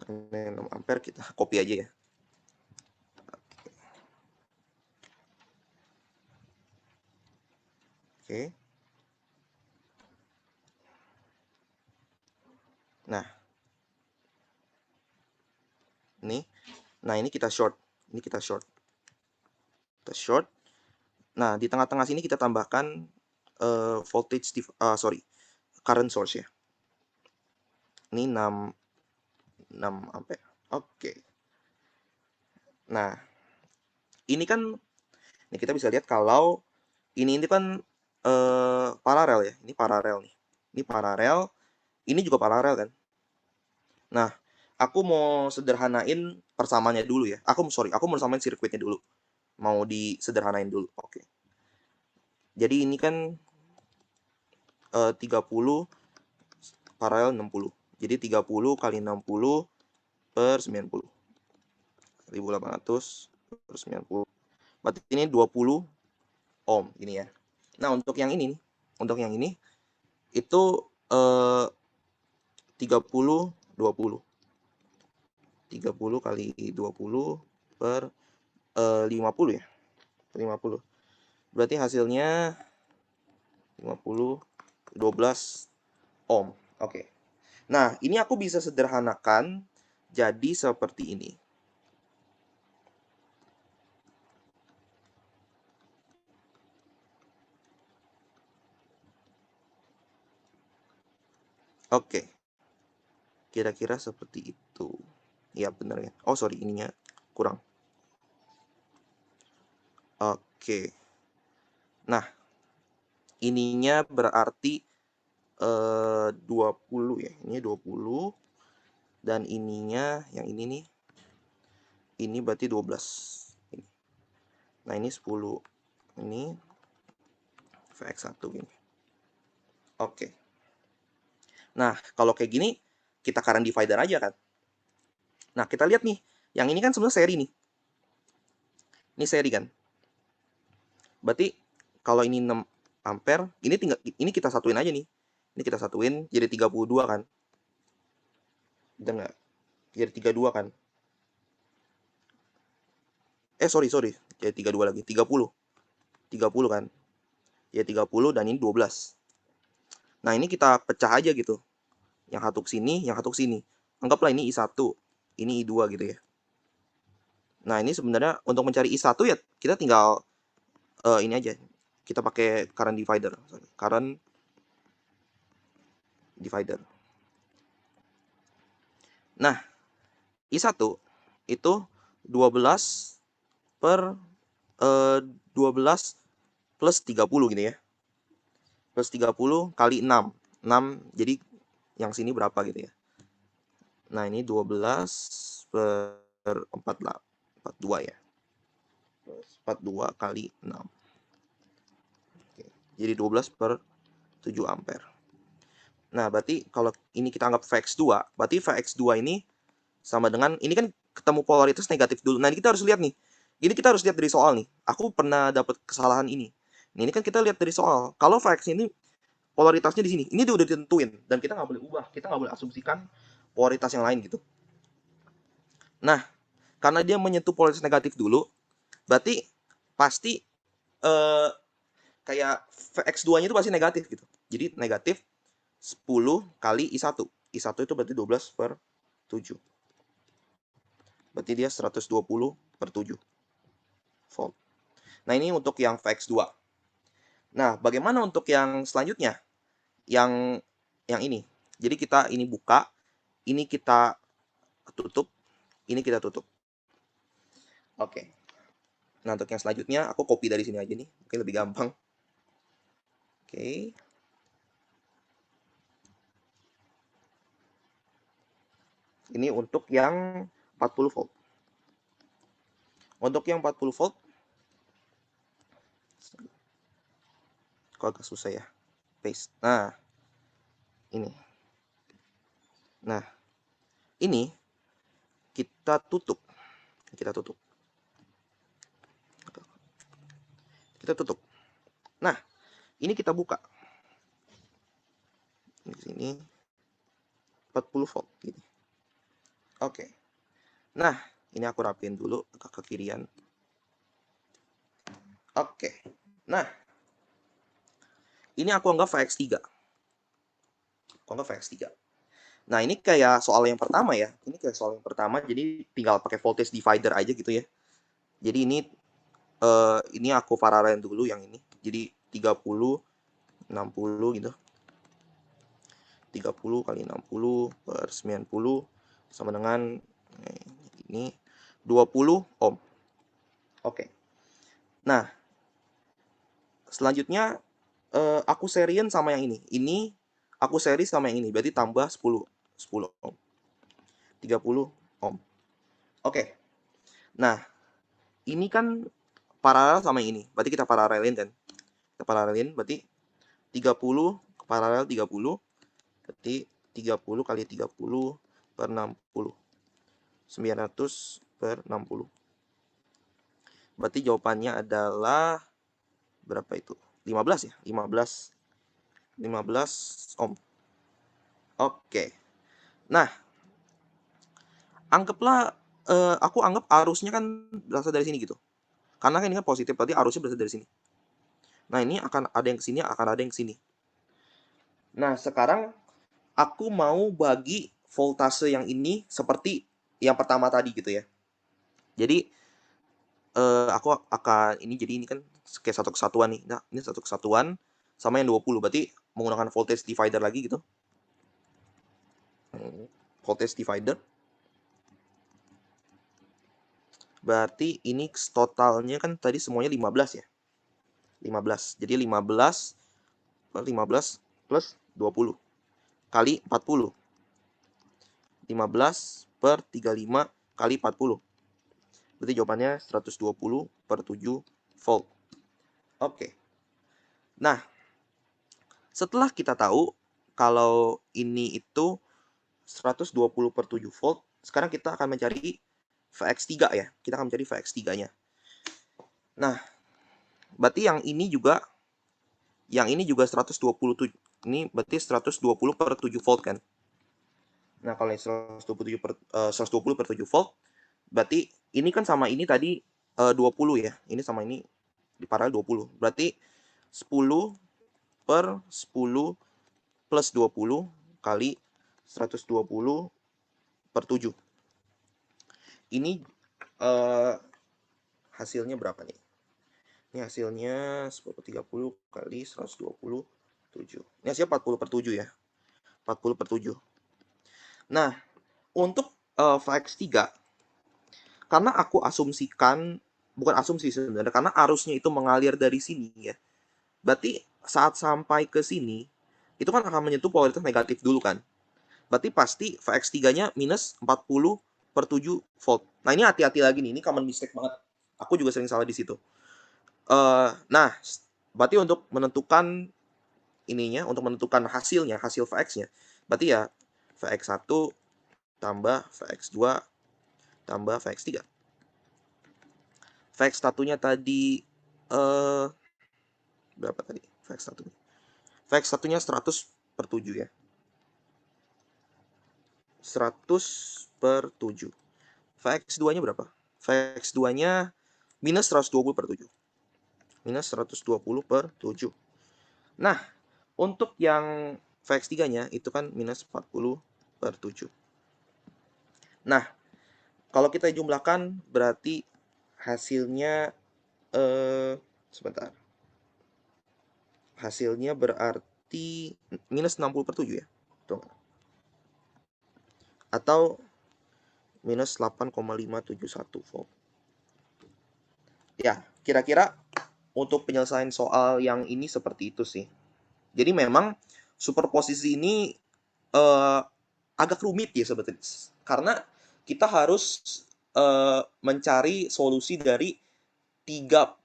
A: Ini 6 ampere kita copy aja ya. Oke. Nah. Ini kita short. Kita short. Nah, di tengah-tengah sini kita tambahkan current source ya. Ini 6 ampere. Oke. Nah, ini kita bisa lihat kalau ini kan paralel ya. Ini paralel nih. Ini paralel. Ini juga paralel kan. Nah, aku mau sederhanain persamaannya dulu ya. Aku mau samain sirkuitnya dulu. Mau disederhanain dulu. Oke. Jadi ini kan 30 paralel 60. Jadi 30 kali 60 per 90. 1800 per 90. Berarti ini 20 ohm ini ya. Nah, untuk yang ini itu 30 20. 30 kali 20 per 50 ya. 50. Berarti hasilnya 50 12 ohm. Oke. Nah, ini aku bisa sederhanakan jadi seperti ini. Oke. Kira-kira seperti itu. Ya benar ya. Oh sorry, ininya kurang. Oke. Nah, ininya berarti 20 ya. Ini 20 dan ininya yang ini nih. Ini berarti 12. Ini. Nah, ini 10. Ini VX1 gini. Oke. Nah, kalau kayak gini kita current divider aja kan. Nah, kita lihat nih. Yang ini kan sebenarnya seri nih. Ini seri kan. Berarti kalau ini 6 ampere, ini kita satuin aja nih. Ini kita satuin jadi 32 kan. Udah nggak? Jadi 32 kan. Sorry. Jadi 32 lagi. 30 kan. Ya 30 dan ini 12. Nah, ini kita pecah aja gitu. Yang satu ke sini, yang satu ke sini. Anggaplah ini I1, ini I2 gitu ya. Nah, ini sebenarnya untuk mencari I1 ya kita tinggal ini aja. Kita pakai current divider. Current divider. Nah, I1 itu 12 per 12 plus 30 gitu ya. Plus 30 kali 6. 6, jadi yang sini berapa gitu ya. Nah, ini 12 per 42 ya. 42 kali 6. Oke. Jadi 12 per 7 ampere. Nah, berarti kalau ini kita anggap VX2, berarti VX2 ini sama dengan, ini kan ketemu polaritas negatif dulu. Nah, ini kita harus lihat nih. Ini kita harus lihat dari soal nih. Aku pernah dapat kesalahan ini. Nah, ini kan kita lihat dari soal. Kalau VX ini polaritasnya di sini. Ini udah ditentuin. Dan kita nggak boleh ubah. Kita nggak boleh asumsikan polaritas yang lain gitu. Nah, karena dia menyentuh polaritas negatif dulu, berarti pasti kayak VX2-nya itu pasti negatif gitu. Jadi negatif 10 kali I1. I1 itu berarti 12 per 7. Berarti dia 120 per 7 volt. Nah, ini untuk yang VX2. Nah, bagaimana untuk yang selanjutnya? Yang ini. Jadi kita ini buka, ini kita tutup, ini kita tutup. Oke. Nah, untuk yang selanjutnya aku copy dari sini aja nih, mungkin lebih gampang. Oke. Ini untuk yang 40 volt. Untuk yang 40 volt, kok agak susah ya. Paste. Nah, ini. Nah, ini kita tutup. Kita tutup. Nah, ini kita buka. Di sini 40 volt gini. Oke. Nah, ini aku rapiin dulu ke kirian. Oke. Nah, ini aku anggap VX3. Aku anggap VX3. Nah, ini kayak soal yang pertama ya. Ini kayak soal yang pertama, jadi tinggal pakai voltage divider aja gitu ya. Jadi ini aku paralel dulu yang ini. Jadi 30, 60 gitu. 30 kali 60 per 90 sama dengan ini 20 ohm. Oke. Nah, selanjutnya aku seriin sama yang ini. Ini aku seri sama yang ini, berarti tambah 10 ohm. 30 ohm. Oke. Nah, ini kan paralel sama yang ini. Berarti kita paralelin kan. Kita paralelin berarti 30 paralel 30. Berarti 30 kali 30 per 60. 900 per 60. Berarti jawabannya adalah berapa itu? 15 ya? 15 ohm. Oke. Nah, anggaplah aku anggap arusnya kan berasal dari sini gitu. Karena kan ini kan positif, berarti arusnya berasal dari sini. Nah, ini akan ada yang ke sini, akan ada yang ke sini. Nah, sekarang aku mau bagi voltase yang ini seperti yang pertama tadi gitu ya. Jadi aku akan jadi ini kan kayak satu kesatuan nih. Nah, ini satu kesatuan sama yang 20. Berarti menggunakan voltage divider lagi gitu. voltage divider. Berarti ini totalnya kan tadi semuanya 15 ya. 15. Jadi 15 plus 20 kali 40. 15 per 35 kali 40. Berarti jawabannya 120 per 7 volt. Oke. Nah, setelah kita tahu kalau ini itu 120 per 7 volt, sekarang kita akan mencari Vx3 ya. Kita akan mencari Vx3-nya. Nah, berarti yang ini juga 127. Ini berarti 120 per 7 volt kan. Nah, kalau yang 120 per 7 volt, berarti ini kan sama ini tadi 20 ya. Ini sama ini di paralel 20. Berarti 10 per 10 plus 20 kali 120 per 7. Ini hasilnya berapa nih? Ini hasilnya 10 per 30 kali 127. Ini hasilnya 40 per 7 ya. 40 per 7. Nah, untuk Vx3, karena aku asumsikan, bukan asumsi sebenarnya, karena arusnya itu mengalir dari sini ya. Berarti saat sampai ke sini, itu kan akan menyentuh polaritas negatif dulu kan. Berarti pasti Vx3-nya minus 40 per 7 volt. Nah, ini hati-hati lagi nih, ini common mistake banget. Aku juga sering salah di situ. Nah, berarti untuk menentukan ininya, untuk menentukan hasilnya, hasil Vx-nya, berarti ya Vx1 tambah Vx2 tambah Vx3. Vx1-nya tadi berapa tadi? Vx1-nya. Vx1-nya 100 per 7 ya. 100 per 7. Vx2-nya berapa? Vx2-nya minus 120 per 7. Minus 120 per 7. Nah, untuk yang Vx3-nya itu kan minus 40 per 7. Nah, kalau kita jumlahkan berarti hasilnya sebentar. Hasilnya berarti minus 60 per 7 ya. Tuh. Atau minus 8,571 volt. Ya, kira-kira untuk penyelesaian soal yang ini seperti itu sih. Jadi memang superposisi ini agak rumit ya sebetulnya. Karena kita harus mencari solusi dari tiga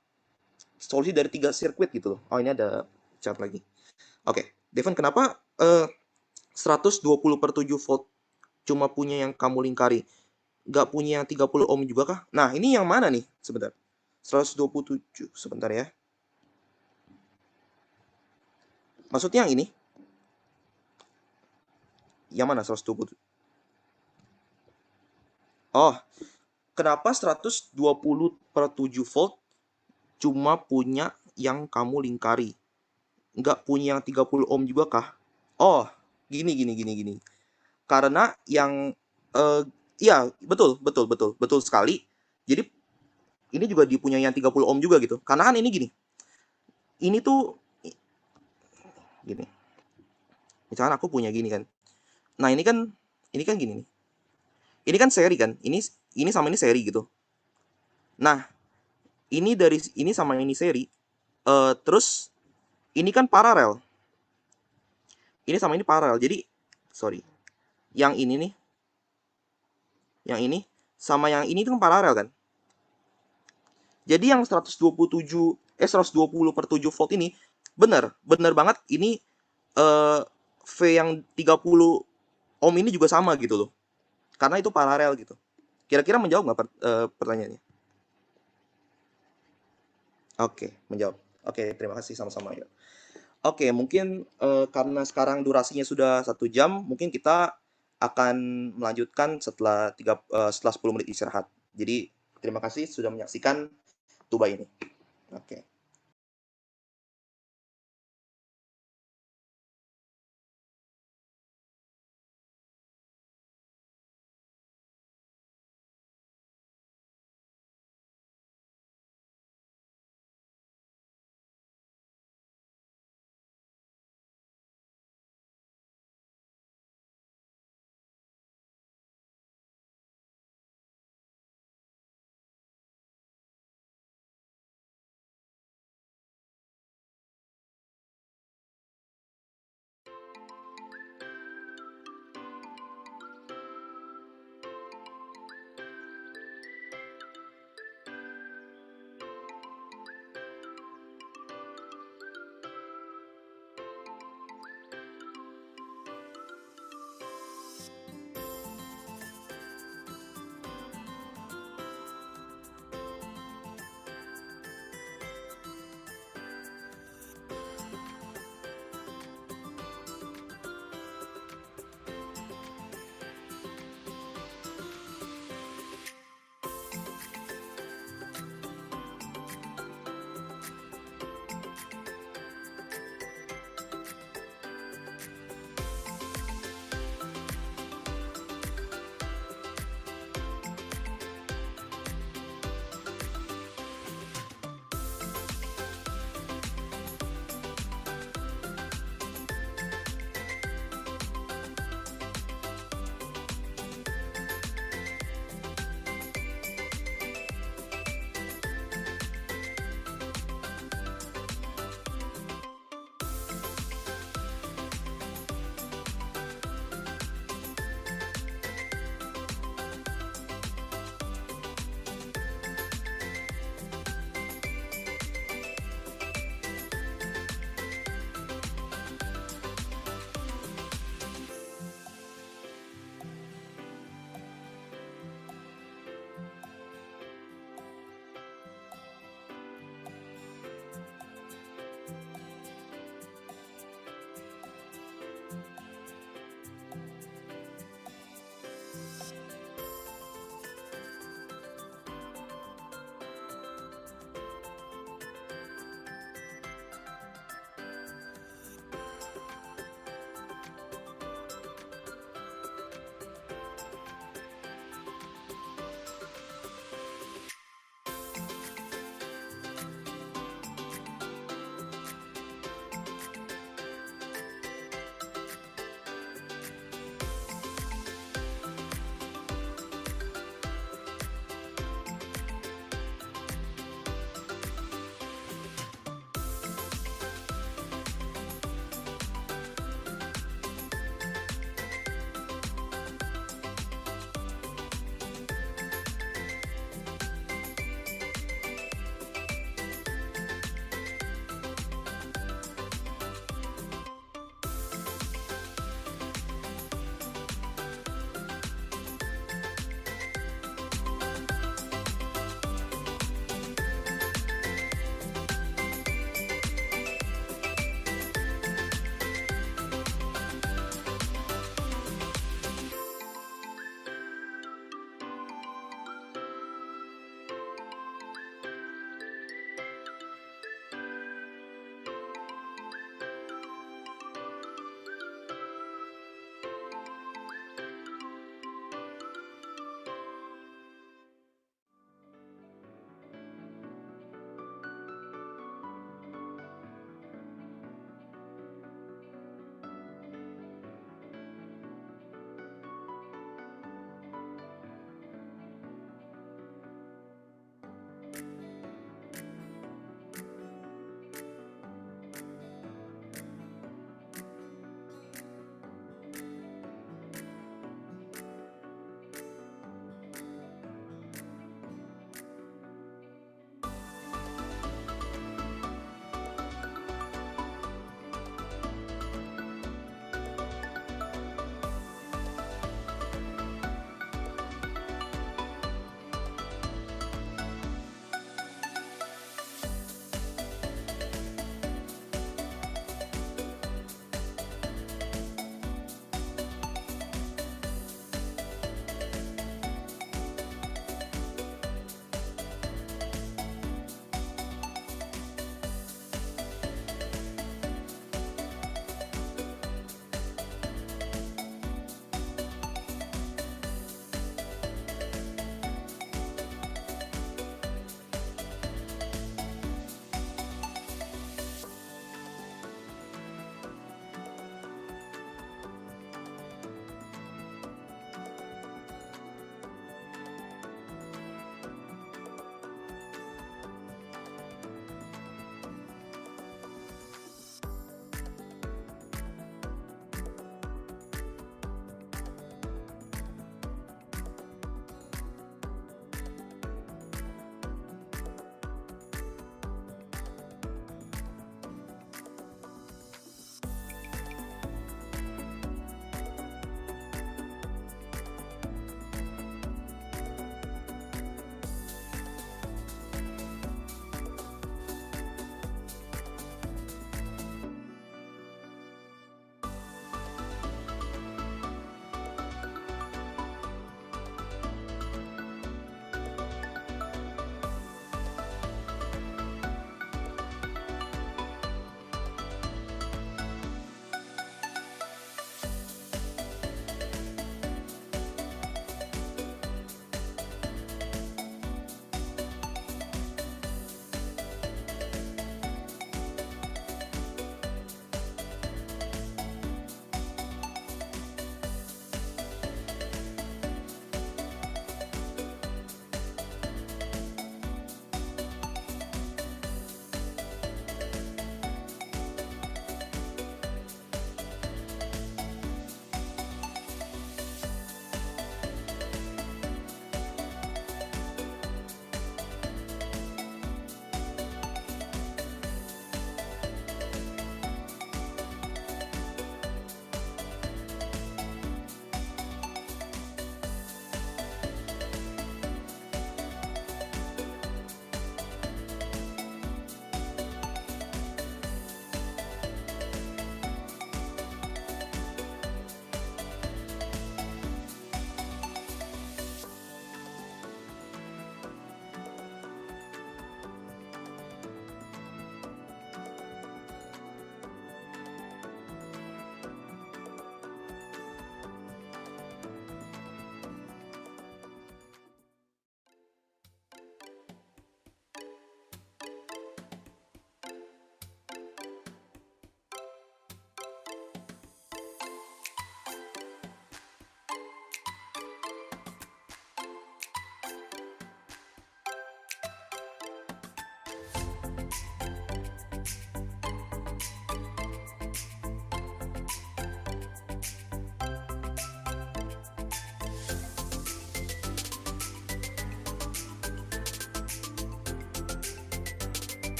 A: sirkuit gitu loh. Oh, ini ada chat lagi. Oke, Devon, kenapa 120 per 7 volt cuma punya yang kamu lingkari? Nggak punya yang 30 ohm juga kah? Nah, ini yang mana nih? Sebentar. 127, sebentar ya. Maksudnya yang ini? Yang mana 127? Oh, kenapa 120 per 7 volt cuma punya yang kamu lingkari? Nggak punya yang 30 ohm juga kah? Oh, gini. Karena yang iya, betul sekali. Jadi ini juga dipunyai yang 30 ohm juga gitu. Karena kan ini gini. Ini tuh gini. Misalkan aku punya gini kan. Nah, ini kan gini nih. Ini kan seri kan. Ini sama ini seri gitu. Nah, ini sama ini seri. Terus ini kan paralel. Ini sama ini paralel. Jadi sorry. Yang ini nih. Yang ini sama yang ini tuh kan paralel kan. Jadi yang 120 per 7 volt ini benar banget ini V yang 30 ohm ini juga sama gitu loh. Karena itu paralel gitu. Kira-kira menjawab nggak pertanyaannya? Oke, menjawab. Oke, terima kasih sama-sama ya. Oke, mungkin karena sekarang durasinya sudah 1 jam, mungkin kita akan melanjutkan setelah 10 menit istirahat. Jadi terima kasih sudah menyaksikan tuba ini. Oke.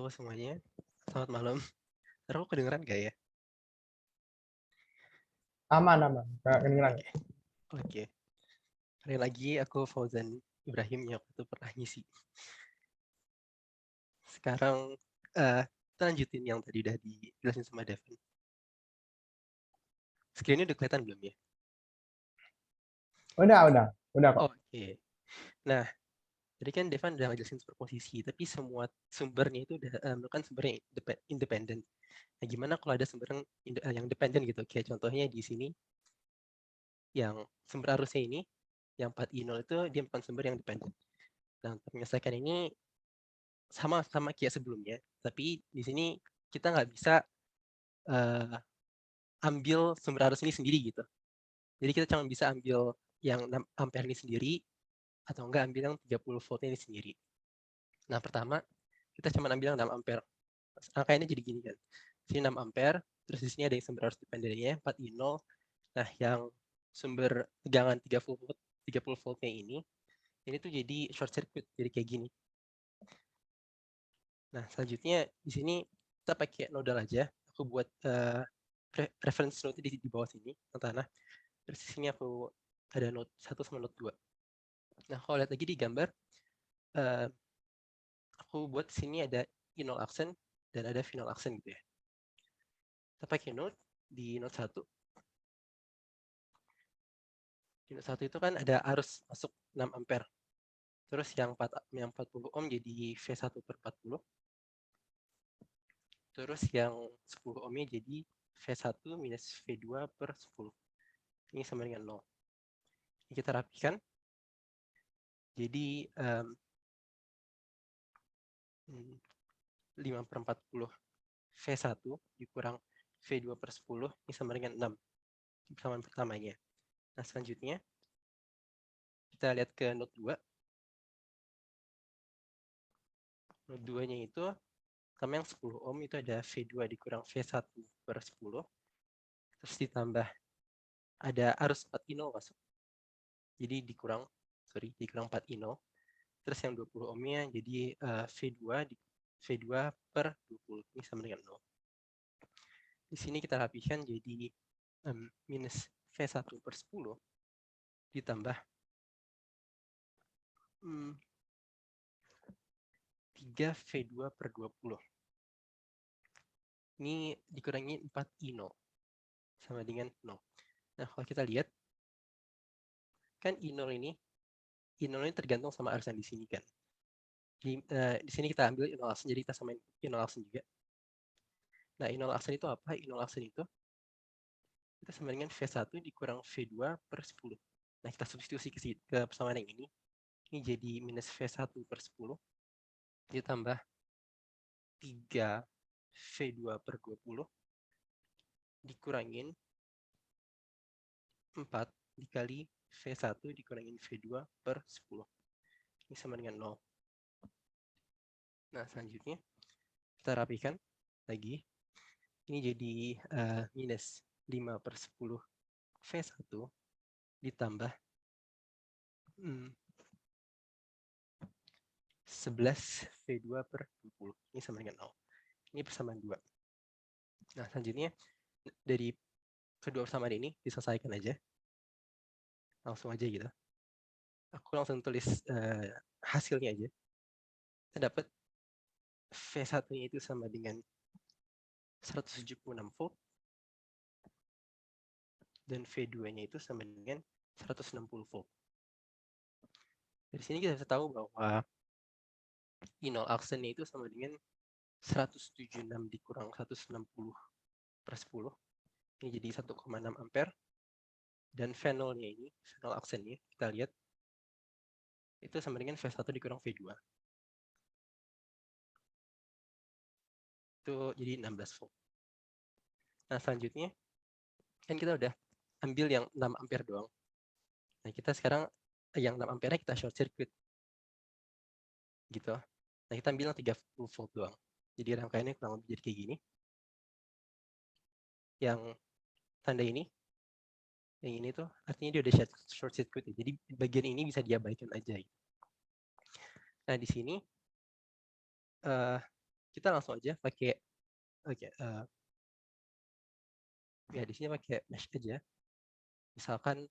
D: Halo semuanya, selamat malam. Ntar aku kedengeran gak ya?
B: Aman. Nggak kedengeran.
D: Oke. Kali lagi aku Fauzan Ibrahim yang waktu itu pernah ngisi. Sekarang kita lanjutin yang tadi udah dijelasin sama Devin. Screen-nya udah kelihatan belum ya?
B: Udah kok.
D: Oke. Nah, tadi kan Devin udah ngejelasin superposisi, tapi semua sumbernya itu udah kan sumbernya independen. Nah, gimana kalau ada sumber yang dependen gitu? Kayak contohnya di sini, yang sumber arusnya ini, yang 4I0 itu dia bukan sumber yang dependen. Nah, untuk menyelesaikan ini sama kayak sebelumnya, tapi di sini kita nggak bisa ambil sumber arus ini sendiri gitu. Jadi kita cuma bisa ambil yang 6 ampere ini sendiri, atau enggak ambil yang 30 volt ini sendiri. Nah, pertama kita cuma ambil yang 6 ampere. Angkanya jadi gini kan. Sini 6 ampere, terus di sini ada yang sumber arus dependennya 4I0. Nah, yang sumber tegangan 30 voltnya ini tuh jadi short circuit, jadi kayak gini. Nah, selanjutnya di sini kita pakai nodal aja. Aku buat reference node di bawah sini, tanah. Terus di sini aku ada node 1 sama node 2. Nah, kalau lihat lagi di gambar, aku buat sini ada inol aksen dan ada final aksen gitu ya. Kita pakai node di node 1. Di node 1 itu kan ada arus masuk 6 ampere. Terus yang 40 ohm jadi V1/40. Terus yang 10 ohmnya jadi V1 minus V2/10. Ini sama dengan 0. Ini kita rapikan. Jadi 5/40 V1 dikurang V2/10 ini sama dengan 6. Persamaan pertamanya. Nah, selanjutnya kita lihat ke node 2. Node 2-nya itu sama yang 10 ohm itu ada V2 dikurang V1/10. Terus ditambah ada arus 4I0 masuk. Jadi dikurang 4I0. Terus yang 20 ohmnya jadi V2/20 ini sama dengan 0. Di sini kita rapihkan jadi minus V1/10 ditambah 3V2/20. Ini dikurangi 4I0 sama dengan 0. Nah, kalau kita lihat kan I0 ini tergantung sama arus yang di sini kan. Di sini kita ambil I0 aksen, jadi kita samain I0 aksen juga. Nah, I0 aksen itu apa? I0 aksen itu kita sama dengan V1 dikurang V2/10. Nah, kita substitusi ke persamaan yang ini. Ini jadi minus V1/10 ditambah 3V2/20 dikurangin 4 dikali V1 dikurangin V2/10. Ini sama dengan 0. Nah, selanjutnya kita rapikan lagi. Ini jadi minus 5/10 V1 ditambah 11 V2/20. Ini sama dengan 0. Ini persamaan 2. Nah, selanjutnya dari kedua persamaan ini diselesaikan aja. Langsung aja gitu. Aku langsung tulis hasilnya aja. Kita dapat V1-nya itu sama dengan 176 volt dan V2-nya itu sama dengan 160 volt. Dari sini kita bisa tahu bahwa I0 aksennya itu sama dengan 176 dikurang 160/10. Ini jadi 1,6 ampere. Dan V0-nya ini, V0 aksennya, kita lihat itu sama dengan V1 dikurang V2. Itu jadi 16 volt. Nah, selanjutnya kan kita udah ambil yang 6 ampere doang. Nah, kita sekarang yang 6 ampere kita short circuit. Gitu. Nah, kita ambil yang 30 volt doang. Jadi rangkaiannya kurang lebih jadi kayak gini. Yang tanda ini, yang ini tuh artinya dia udah short circuit. Jadi bagian ini bisa diabaikan aja. Nah, di sini kita langsung aja pakai ya di sini pakai mesh aja. Misalkan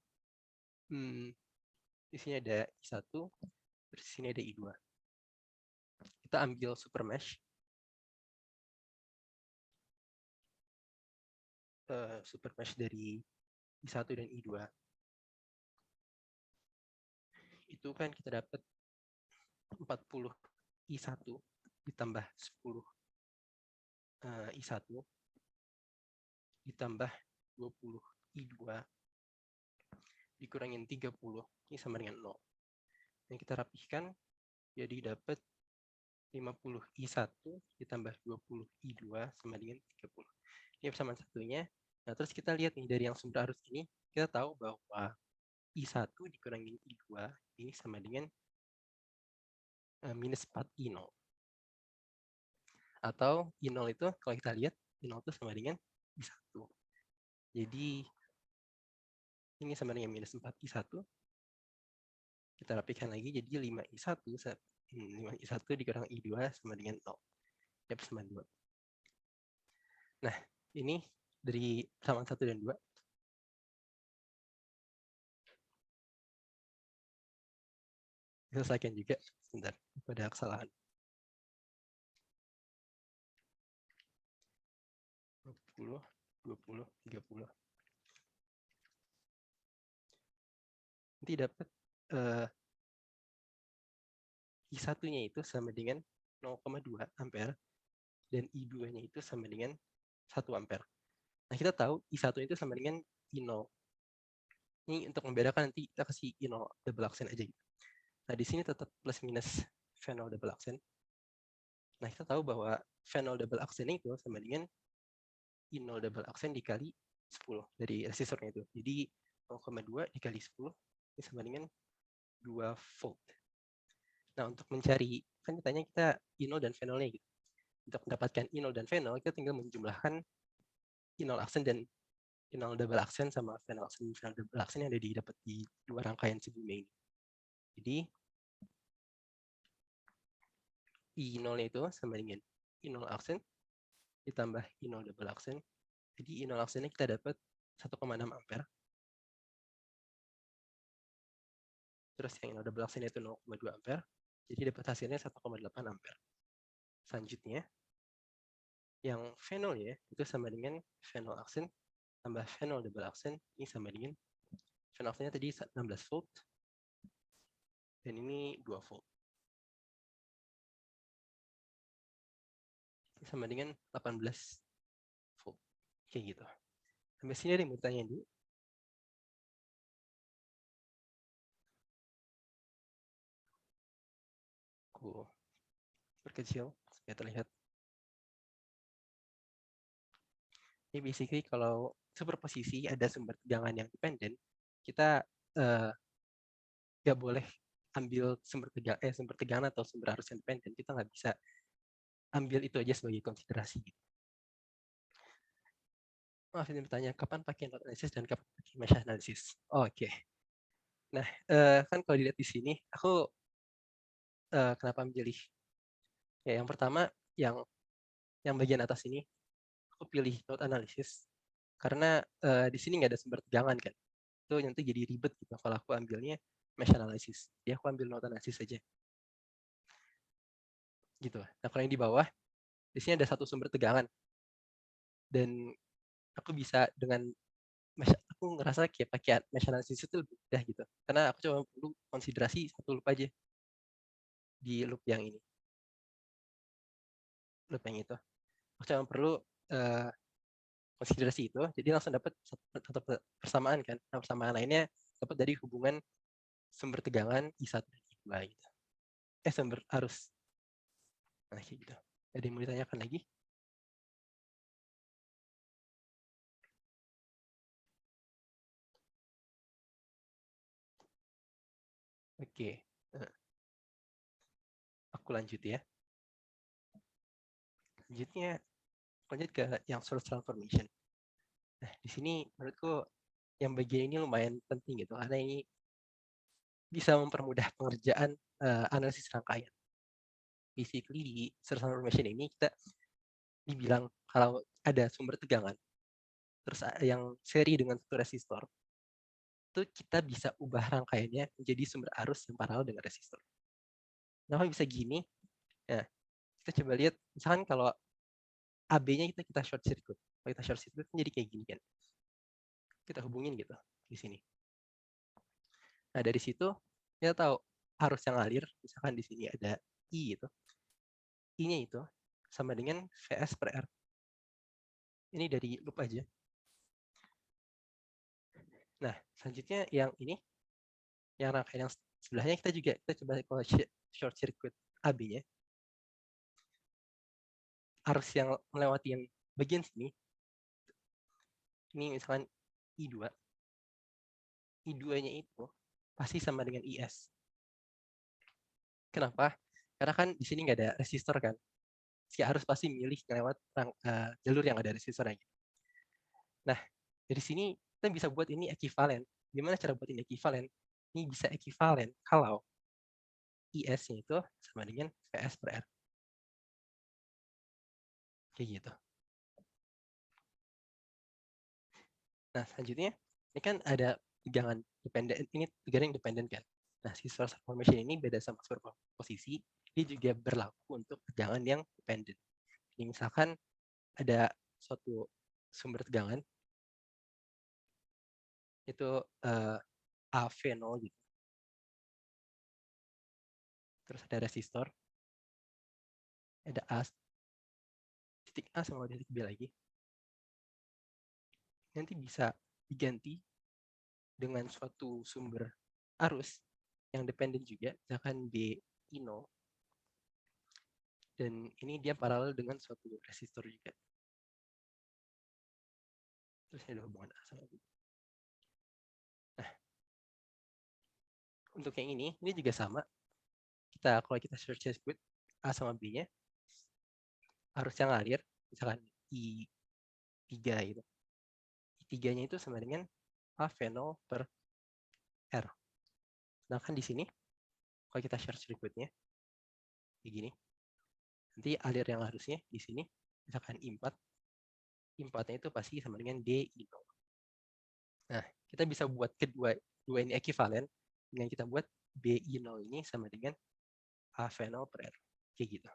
D: di sini ada I1, terus di sini ada I2. Kita ambil super mesh. Super mesh dari I1 dan I2. Itu kan kita dapat 40 I1 ditambah 10 I1 ditambah 20 I2 dikurangin 30, ini sama dengan 0. Yang kita rapihkan jadi dapat 50 I1 ditambah 20 I2 sama dengan 30. Ini persamaan satunya. Nah, terus kita lihat nih dari yang sumber arus ini, kita tahu bahwa I1 dikurangin I2 ini sama dengan minus 4 I0. Atau I0 itu kalau kita lihat I0 itu sama dengan I1. Jadi ini sama dengan minus 4 I1. Kita rapihkan lagi jadi 5 I1 dikurang I2 sama dengan 0. Ya persamaan 2. Nah, ini dari persamaan 1 dan 2. Selesaikan juga. Sebentar, ada kesalahan. 20, 20, 30. Nanti dapat I1-nya itu sama dengan 0,2 ampere dan I2-nya itu sama dengan 1 ampere. Nah, kita tahu I1 itu sama dengan I0. Ini untuk membedakan nanti kita kasih I0 double accent aja gitu. Nah, di sini tetap plus minus phenol double accent. Nah, kita tahu bahwa phenol double accent itu sama dengan I0 double accent dikali 10 dari resistornya itu. Jadi 0,2 dikali 10 ini sama dengan 2 volt. Nah, untuk mencari, kan ditanya kita I0 dan phenolnya gitu. Untuk mendapatkan I0 dan phenol, kita tinggal menjumlahkan I0 accent dan I0 double accent sama phenol double accent yang ada didapat di dua rangkaian sebelumnya ini. Jadi I0 itu sama dengan I0 accent ditambah I0 double accent. Jadi I0 accentnya kita dapat 1,6 ampere. Terus yang I0 double accent itu 0,2 ampere. Jadi dapat hasilnya 1,8 ampere. Selanjutnya, yang phenolnya itu sama dengan phenol accent tambah phenol double accent. Ini sama dengan phenol accentnya tadi 16 volt. Dan ini 2 volt. Ini sama dengan 18 volt. Kayak gitu. Sampai sini ada yang mau tanya dulu. Aku perkecil supaya terlihat. Ini basically kalau superposisi ada sumber tegangan yang dependen, kita nggak boleh ambil sumber tegangan atau sumber arus yang dependen. Kita nggak bisa ambil itu aja sebagai konsiderasi. Maaf ini bertanya, kapan pakai node analysis dan kapan pakai mesh analysis? Oke. Nah, kan kalau dilihat di sini, aku kenapa memilih? Ya, yang pertama, yang bagian atas ini, aku pilih node analysis karena di sini nggak ada sumber tegangan kan. Itu nanti jadi ribet gitu kalau aku ambilnya mesh analysis. Jadi aku ambil node analysis saja. Gitu. Nah, kalau yang di bawah, di sini ada satu sumber tegangan. Dan aku bisa dengan aku ngerasa kayak pakai mesh analysis itu lebih mudah gitu. Karena aku cuma perlu konsiderasi satu loop aja di loop yang ini. Loop yang itu. Aku cuma perlu konsiderasi itu, jadi langsung dapat satu persamaan kan. Nah, persamaan lainnya dapat dari hubungan sumber tegangan I1 dan I2 gitu. Sumber arus. Nah, kayak gitu. Ada yang mau ditanyakan lagi? Oke. Aku lanjut ya. Lanjut ke yang source transformation. Nah, di sini menurutku yang bagian ini lumayan penting gitu, karena ini bisa mempermudah pengerjaan analisis rangkaian. basically di source transformation ini kita dibilang kalau ada sumber tegangan, terus yang seri dengan satu resistor, itu kita bisa ubah rangkaiannya menjadi sumber arus yang paralel dengan resistor. Kenapa bisa gini? Nah, kita coba lihat, misalkan kalau AB-nya kita short circuit. Kalau kita short circuit jadi kayak gini kan. Kita hubungin gitu di sini. Nah, dari situ kita tahu arus yang ngalir, misalkan di sini ada I gitu. I-nya itu sama dengan VS per R. Ini dari loop aja. Nah, selanjutnya yang ini, yang rangkaian yang sebelahnya kita coba kalau short circuit AB-nya. Arus yang melewati yang bagian sini, ini misalkan I2. I2-nya itu pasti sama dengan IS. Kenapa? Karena kan di sini nggak ada resistor kan. Si arus pasti milih lewat jalur yang ada resistornya. Nah, dari sini kita bisa buat ini ekivalen. Gimana cara buat ini ekivalen? Ini bisa ekivalen kalau IS-nya itu sama dengan VS per R. Kayak gitu. Nah, selanjutnya ini kan ada tegangan dependen, ini tegangan yang dependen kan. Nah, si source transformation ini beda sama superposisi, dia juga berlaku untuk tegangan yang dependen. Ini misalkan ada suatu sumber tegangan itu AV0 gitu. Terus ada resistor, ada titik A sama titik B lagi. Nanti bisa diganti dengan suatu sumber arus yang dependen juga, misalkan B0. Dan ini dia paralel dengan suatu resistor juga. Terus ada hubungan A sama B. Nah, untuk yang ini juga sama. Kalau kita short circuit A sama B-nya, arus yang ngalir, misalkan I3 gitu. I3-nya itu sama dengan AV0 per R. Sedangkan di sini, kalau kita short circuit-nya, kayak gini. Nanti alir yang harusnya di sini, misalkan I4, I4-nya itu pasti sama dengan DI0. Nah, kita bisa buat dua ini ekivalen dengan kita buat BI0 ini sama dengan AV0 per R. Kayak gitu.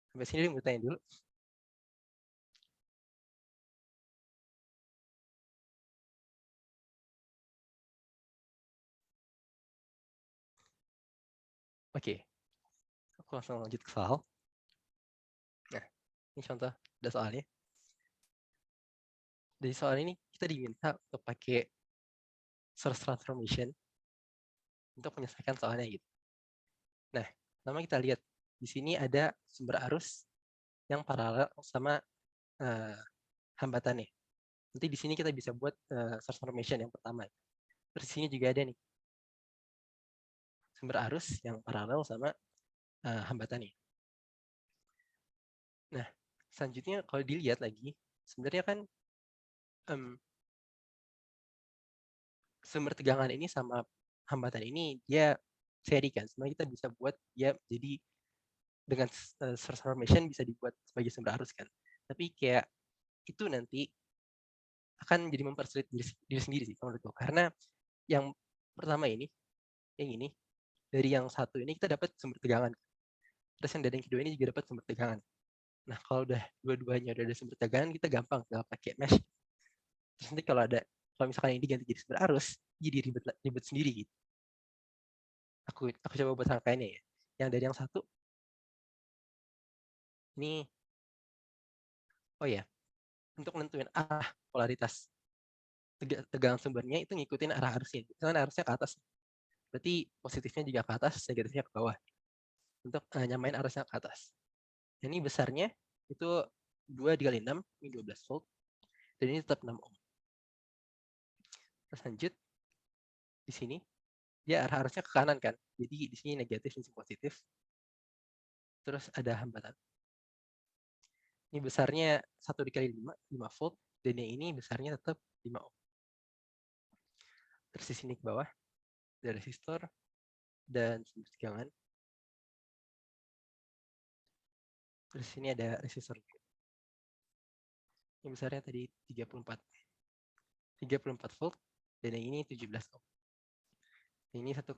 D: Sampai sini mau tanya dulu. Oke. Aku langsung lanjut ke soal. Nah, ini contoh ada soalnya. Dari soal ini kita diminta untuk pakai source transformation untuk menyelesaikan soalnya gitu. Nah, pertama kita lihat di sini ada sumber arus yang paralel sama hambatannya. Nanti di sini kita bisa buat source transformation yang pertama. Terus di sini juga ada nih sumber arus yang paralel sama hambatannya. Nah, selanjutnya kalau dilihat lagi, sebenarnya kan sumber tegangan ini sama hambatan ini dia seri kan. Sebenarnya kita bisa buat dia jadi dengan source transformation bisa dibuat sebagai sumber arus kan. Tapi kayak itu nanti akan jadi mempersulit diri sendiri sih menurutku. Karena yang pertama ini, yang ini, dari yang satu ini kita dapat sumber tegangan. Terus yang dari yang kedua ini juga dapat sumber tegangan. Nah, kalau udah dua-duanya udah ada sumber tegangan, kita gampang tinggal pakai mesh. Terus nanti kalau misalkan ini diganti jadi sumber arus, jadi ribet sendiri gitu. Aku coba buat rangkaiannya ya. Yang dari yang satu, ini, oh ya, untuk nentuin arah polaritas tegangan sumbernya itu ngikutin arah arusnya. Misalnya arusnya ke atas, berarti positifnya juga ke atas, negatifnya ke bawah. Untuk nyamain arusnya ke atas. Ini besarnya itu 2 dikali 6, ini 12 volt. Dan ini tetap 6 ohm. Terus lanjut, di sini, dia arah arusnya ke kanan kan. Jadi di sini negatif, di sini positif. Terus ada hambatan. Ini besarnya 1 dikali 5, 5 volt. Dan yang ini besarnya tetap 5 ohm. Terus di sini ke bawah, ada resistor dan sumber tegangan. Terus ini ada resistor. Yang besarnya tadi 34 volt dan yang ini 17 ohm. Ini 1,5.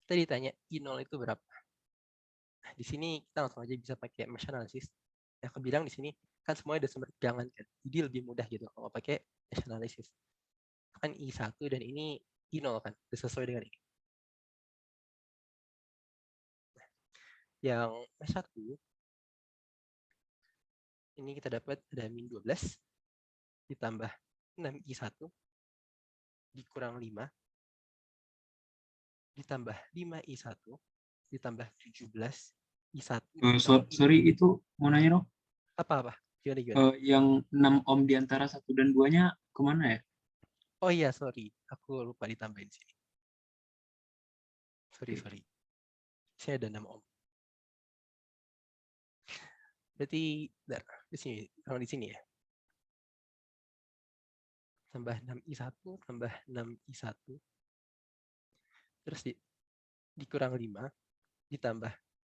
D: Kita ditanya I0 itu berapa? Nah, di sini kita langsung aja bisa pakai mesh analysis. Ya, aku bilang di sini kan semuanya ada sumber tegangan kan. Jadi lebih mudah gitu kalau pakai mesh analysis. Kan I1 dan ini I0 kan, sesuai dengan ini. Yang mesh 1 ini kita dapat ada min 12 ditambah 6I1 dikurang 5 ditambah 5I1 ditambah 17I1
E: Sorry, itu mau nanya dong.
D: apa? Gimana?
E: Yang 6 ohm di antara 1 dan 2-nya kemana ya?
D: Oh iya, sorry. Aku lupa ditambahin sini. Sorry. Saya ada 6 ohm. Berarti di sini, kalau di sini ya. Tambah 6I1 tambah 6I1. Terus dikurang 5 ditambah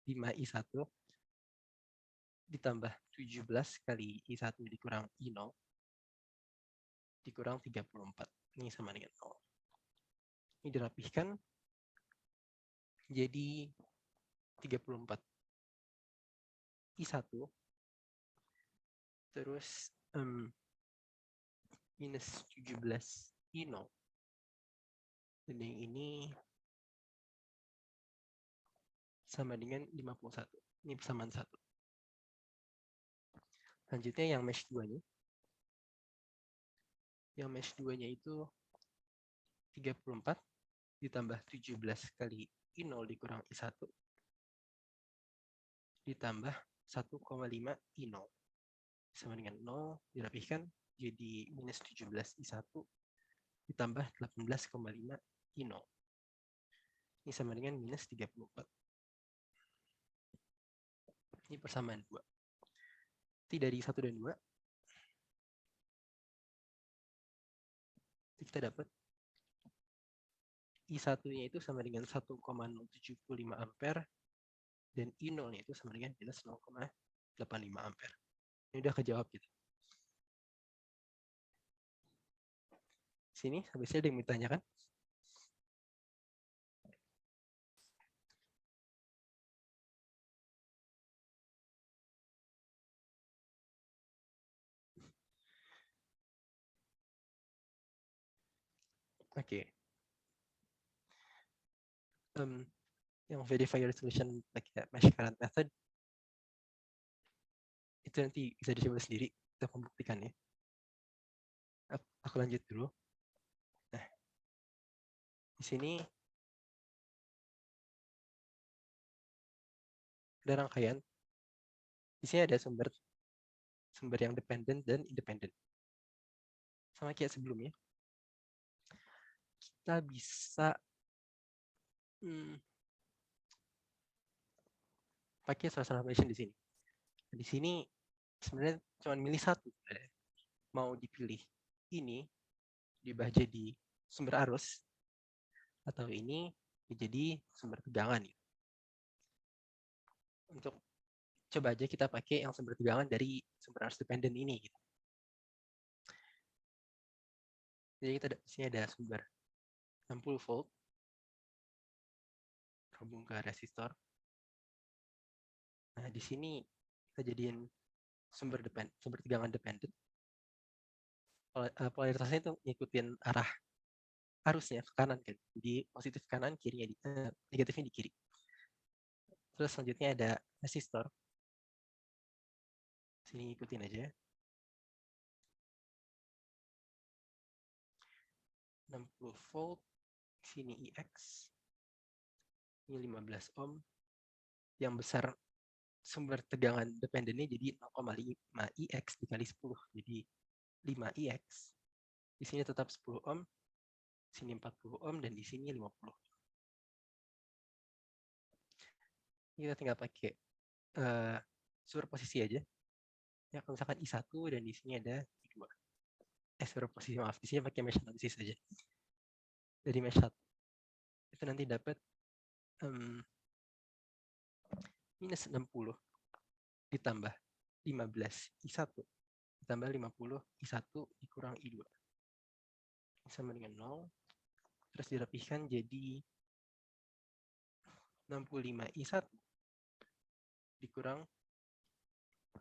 D: 5I1 ditambah 17 kali I1 dikurang I0 dikurang 34. Ini sama dengan 0. Ini dirapihkan jadi 34 I1 terus minus 17 I0 dan yang ini sama dengan 51. Ini persamaan 1. Selanjutnya yang mesh 2-nya. Yang mesh 2-nya itu 34 ditambah 17 kali I0 dikurang I1 ditambah 1,5 I0 sama dengan 0 dirapihkan jadi minus 17 I1 ditambah 18,5 I0. Ini sama dengan minus 34. Ini persamaan 2. Jadi dari 1 dan 2 kita dapat I1-nya itu sama dengan 1,075 ampere dan I0-nya itu sama dengan minus 0,85 ampere. Ini udah kejawab gitu. Sini, habisnya ada yang ditanyakan? Oke. Yang verify resolution pakai mesh current method itu nanti bisa dicoba sendiri untuk membuktikannya. Aku lanjut dulu. Nah, di sini ada rangkaian. Di sini ada sumber yang dependent dan independent. Sama kayak sebelumnya. Kita bisa pakai source transformation di sini. Di sini sebenarnya cuma milih satu. Mau dipilih ini diubah jadi sumber arus atau ini jadi sumber tegangan. Untuk coba aja kita pakai yang sumber tegangan dari sumber arus dependent ini. Jadi kita di sini ada sumber 60 volt terhubung ke resistor. Nah, di sini kita jadiin sumber tegangan dependent. Polaritasnya itu ngikutin arah arusnya ke kanan kan. Jadi positif kanan, kirinya negatifnya di kiri. Terus selanjutnya ada resistor. Sini ikutin aja. 60 volt, sini IX. Ini 15 ohm. Yang besar sumber tegangan dependennya jadi 0,5 IX dikali 10. Jadi 5 IX. Di sini tetap 10 ohm. Sini 40 ohm dan di sini 50. Kita tinggal pakai superposisi aja. Ya, kalau misalkan I1 dan di sini ada I2. Superposisi, maaf. Di sini pakai mesh analysis aja. Dari mesh 1. Itu nanti dapat minus 60 ditambah 15 I1 ditambah 50 I1 dikurang I2 sama dengan 0. Terus dirapihkan jadi 65 I1 dikurang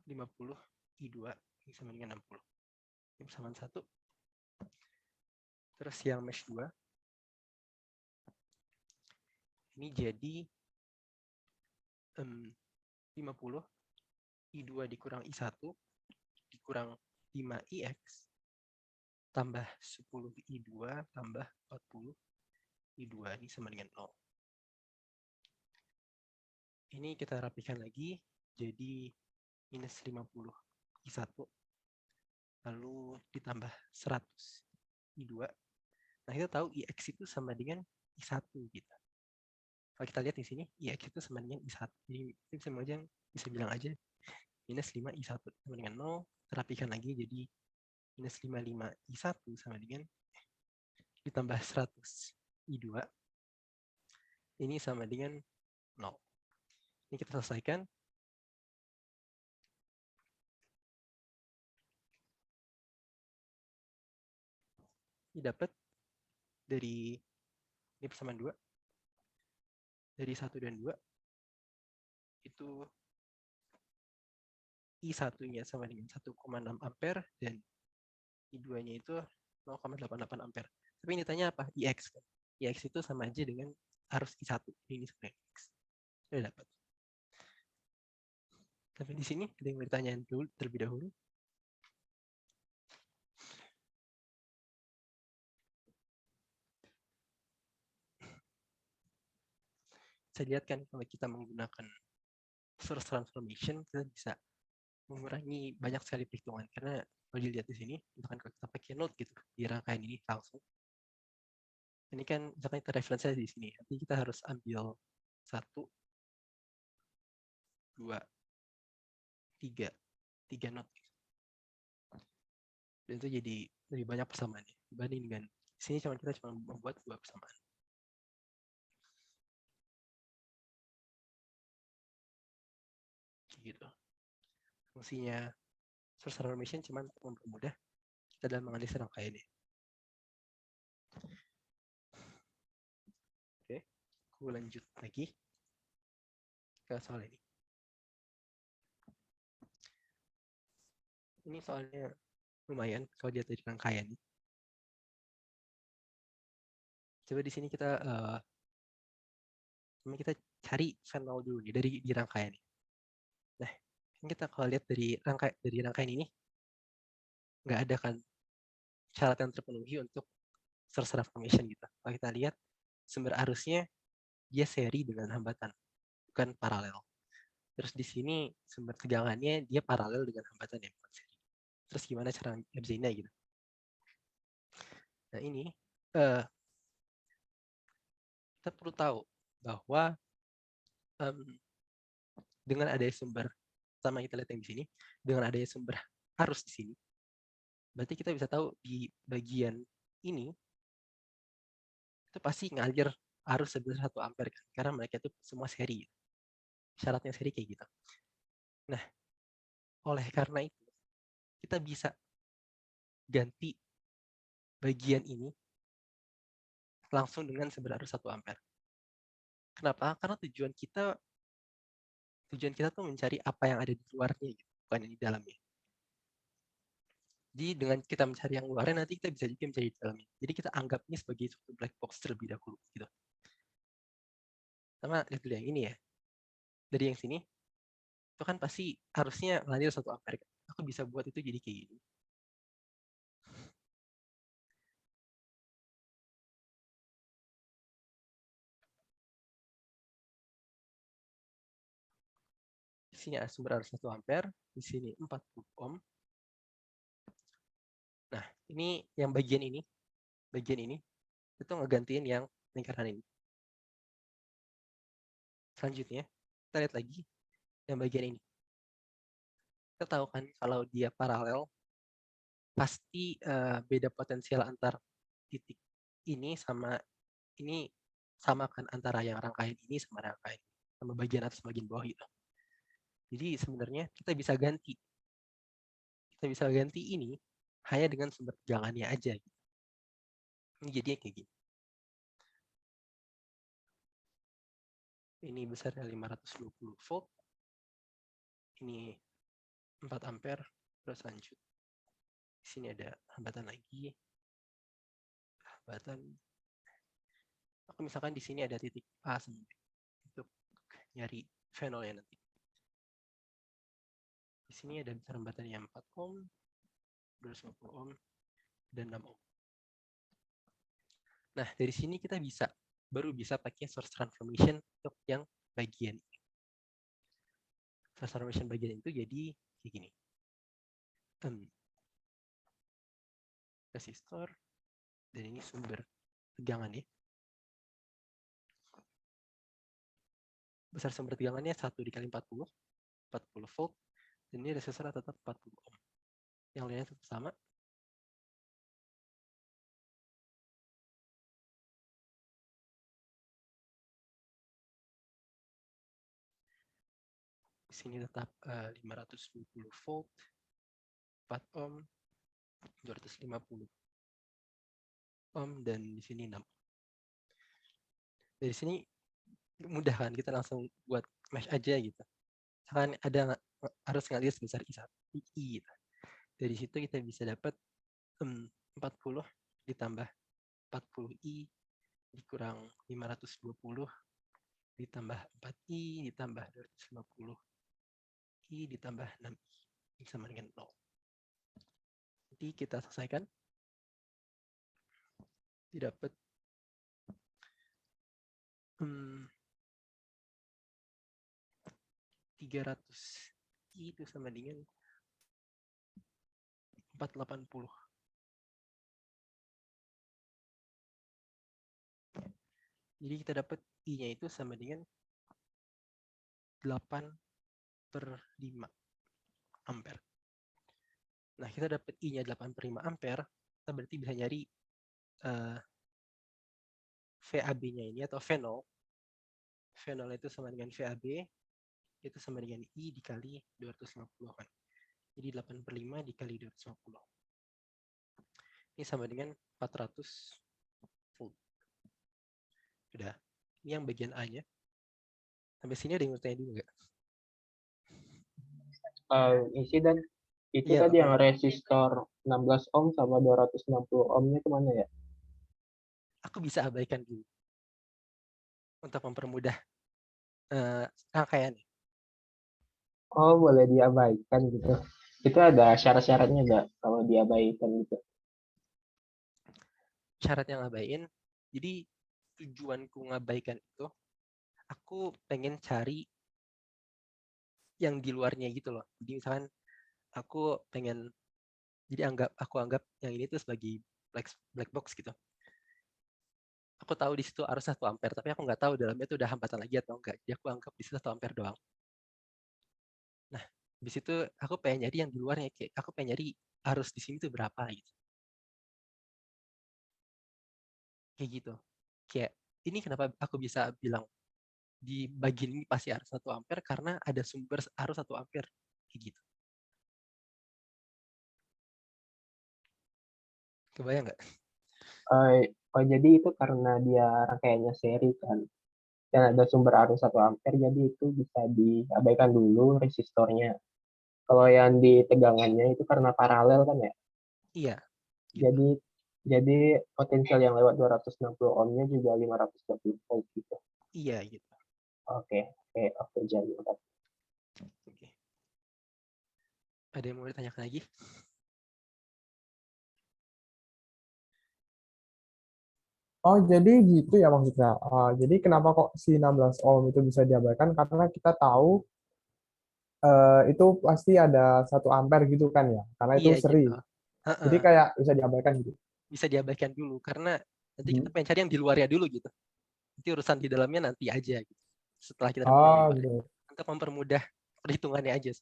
D: 50 I2 ini sama dengan 60. Ini persamaan 1. Terus yang mesh 2 ini jadi 50 I2 dikurang I1 dikurang 5IX tambah 10 I2 tambah 40 I2 ini sama dengan 0. Ini kita rapikan lagi jadi minus 50 I1 lalu ditambah 100 I2. Nah, kita tahu IX itu sama dengan I1 gitu. Kalau kita lihat di sini IX itu sama dengan I1. Jadi kita bisa bilang aja minus 5 I1 sama dengan 0. Terapikan lagi jadi minus 55 I1 sama dengan ditambah 100 I2 ini sama dengan 0. Ini kita selesaikan. Ini dapat dari ini persamaan 2 dari 1 dan 2 itu I1-nya sama dengan 1,6 ampere dan I2-nya itu 0,88 ampere. Tapi ini tanya apa? IX kan. IX itu sama aja dengan arus I1. Ini sama X. Sudah dapat. Tapi di sini ada yang bertanya dulu terlebih dahulu. Bisa lihat kan kalau kita menggunakan source transformation kita bisa mengurangi banyak sekali perhitungan karena kalau dilihat di sini misalkan kalau kita pakai node gitu di rangkaian ini langsung ini kan misalkan kita referensinya di sini nanti kita harus ambil 1 2 3 node dan itu jadi lebih banyak persamaannya dibanding dengan di sini kita cuma membuat 2 persamaan. Gitu. Fungsinya source transformation cuma untuk mempermudah kita dalam menganalisis rangkaian ini. Oke, aku lanjut lagi ke soal ini. Ini soalnya lumayan kalau dia dari rangkaian. Coba di sini kita cari channel dulu nih dari di rangkaian ini. Nah, kita kalau lihat dari rangkaian ini nggak ada kan syarat yang terpenuhi untuk source transformation gitu. Kalau kita lihat sumber arusnya dia seri dengan hambatan, bukan paralel. Terus di sini sumber tegangannya dia paralel dengan hambatan yang bukan seri. Terus gimana cara ngerjainnya gitu? Nah ini kita perlu tahu bahwa dengan adanya sumber sama kita lihat yang di sini, dengan adanya sumber arus di sini, berarti kita bisa tahu di bagian ini itu pasti ngalir arus sebesar 1 ampere kan, karena mereka itu semua seri. Syaratnya seri kayak gitu. Nah, oleh karena itu kita bisa ganti bagian ini langsung dengan sumber arus 1 ampere. Kenapa? Karena tujuan kita tuh mencari apa yang ada di luarnya gitu, bukan yang di dalamnya. Jadi dengan kita mencari yang luarnya nanti kita bisa juga mencari di dalamnya. Jadi kita anggap ini sebagai suatu black box terlebih dahulu gitu. Sama lihat dulu yang ini ya. Dari yang sini itu kan pasti harusnya ngalir 1 ampere. Aku bisa buat itu jadi kayak gini. Di sini ada sumber arus 1 ampere, di sini 40 ohm. Nah, ini yang bagian ini itu ngegantiin yang lingkaran ini. Selanjutnya, kita lihat lagi yang bagian ini. Kita tahu kan kalau dia paralel, pasti beda potensial antar titik ini sama ini sama kan antara yang rangkaian ini sama rangkaian sama bagian atas bagian bawah gitu. Jadi sebenarnya kita bisa ganti. Kita bisa ganti ini hanya dengan sumber tegangannya aja. Ini jadinya kayak gini. Ini besarnya 520 volt. Ini 4 ampere. Terus lanjut. Di sini ada hambatan lagi. Hambatan. Aku misalkan di sini ada titik A untuk nyari fenolnya nanti. Di sini ada besar hambatannya 4 ohm, 250 ohm, dan 6 ohm. Nah, dari sini kita baru bisa pakai source transformation untuk yang bagian ini. Source transformation bagian itu jadi kayak gini. Resistor, dan ini sumber tegangan ya. Besar sumber tegangannya 1 dikali 40 volt, dan ini resistornya tetap 40 ohm. Yang lainnya tetap sama. Di sini tetap 520 volt, 4 ohm, 250 ohm, dan di sini 6. Dari sini mudah kan, kita langsung buat mesh aja gitu. Misalkan ada harus ngalias sebesar I1, I gitu. Dari situ kita bisa dapat 40 ditambah 40I dikurang 520 ditambah 4I ditambah 250I ditambah 6I sama dengan 0. Jadi kita selesaikan. Didapat 300I itu sama dengan 480. Jadi kita dapat I-nya itu sama dengan 8/5 ampere. Nah, kita dapat I-nya 8/5 ampere, kita berarti bisa nyari VAB-nya ini atau fenol. Fenol itu sama dengan VAB, itu sama dengan I dikali 250 kan. Jadi 8/5 dikali 250. Ini sama dengan 400 volt. Sudah. Ini yang bagian A-nya. Sampai sini ada yang mau tanya dulu nggak?
B: Isi dan itu
D: Iya,
B: tadi
D: Bapak.
B: yang resistor 16 ohm sama 260 ohmnya kemana ya?
D: Aku bisa abaikan dulu. Untuk mempermudah rangkaian.
B: Oh, boleh diabaikan gitu. Itu ada syarat-syaratnya nggak kalau diabaikan gitu?
D: Syarat yang ngabain. Jadi tujuanku ngabaikan itu, aku pengen cari yang di luarnya gitu loh. Jadi misalkan aku pengen, jadi aku anggap yang ini tuh sebagai black box gitu. Aku tahu di situ arus 1 ampere, tapi aku nggak tahu dalamnya itu udah hambatan lagi atau enggak. Jadi aku anggap di situ 1 ampere doang. Nah, di situ aku pengen nyari yang di luarnya, kayak aku pengen nyari arus di sini tuh berapa gitu. Kayak gitu. Kayak ini kenapa aku bisa bilang di bagian ini pasti arus 1 ampere karena ada sumber arus 1 ampere kayak gitu. Kebayang nggak?
B: Oh, jadi itu karena dia rangkaiannya seri kan. Dan ada sumber arus 1 ampere, jadi itu bisa diabaikan dulu resistornya. Kalau yang di tegangannya itu karena paralel kan ya.
D: Iya. Gitu.
B: Jadi potensial yang lewat 260 ohmnya juga 520 volt gitu.
D: Iya gitu.
B: Oke, jadi.
D: Oke. Ada yang mau ditanyakan lagi?
B: Oh, jadi gitu ya maksudnya. Jadi kenapa kok si 16 ohm itu bisa diabaikan? Karena kita tahu itu pasti ada 1 ampere gitu kan ya. Karena itu
D: Iya
B: seri.
D: gitu.
B: Jadi kayak bisa diabaikan gitu.
D: Bisa diabaikan dulu karena nanti kita
B: Hmm.
D: pengen cari yang di luarnya dulu gitu. Nanti urusan di dalamnya nanti aja gitu. Setelah kita dapat yang di
B: Oh,
D: luarnya.
B: gitu.
D: Untuk mempermudah perhitungannya aja.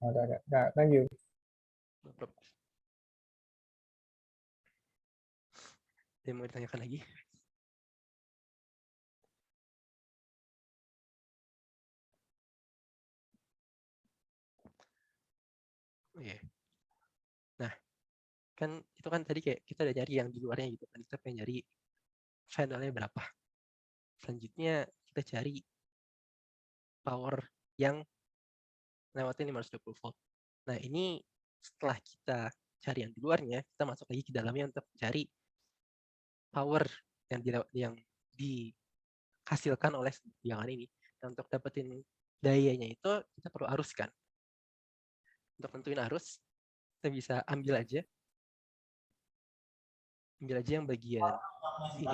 B: Ada. Thank you.
D: Ada yang mau ditanyakan lagi? Oke. Nah, kan itu kan tadi kayak kita udah nyari yang di luarnya gitu kan. Kita pengen nyari panelnya berapa. Selanjutnya kita cari power yang lewatin 520 volt. Nah, ini setelah kita cari yang di luarnya, kita masuk lagi ke dalamnya untuk cari power yang dihasilkan oleh tegangan ini. Dan untuk dapetin dayanya itu kita perlu arus kan. Untuk tentuin arus, kita bisa ambil aja yang bagian ini.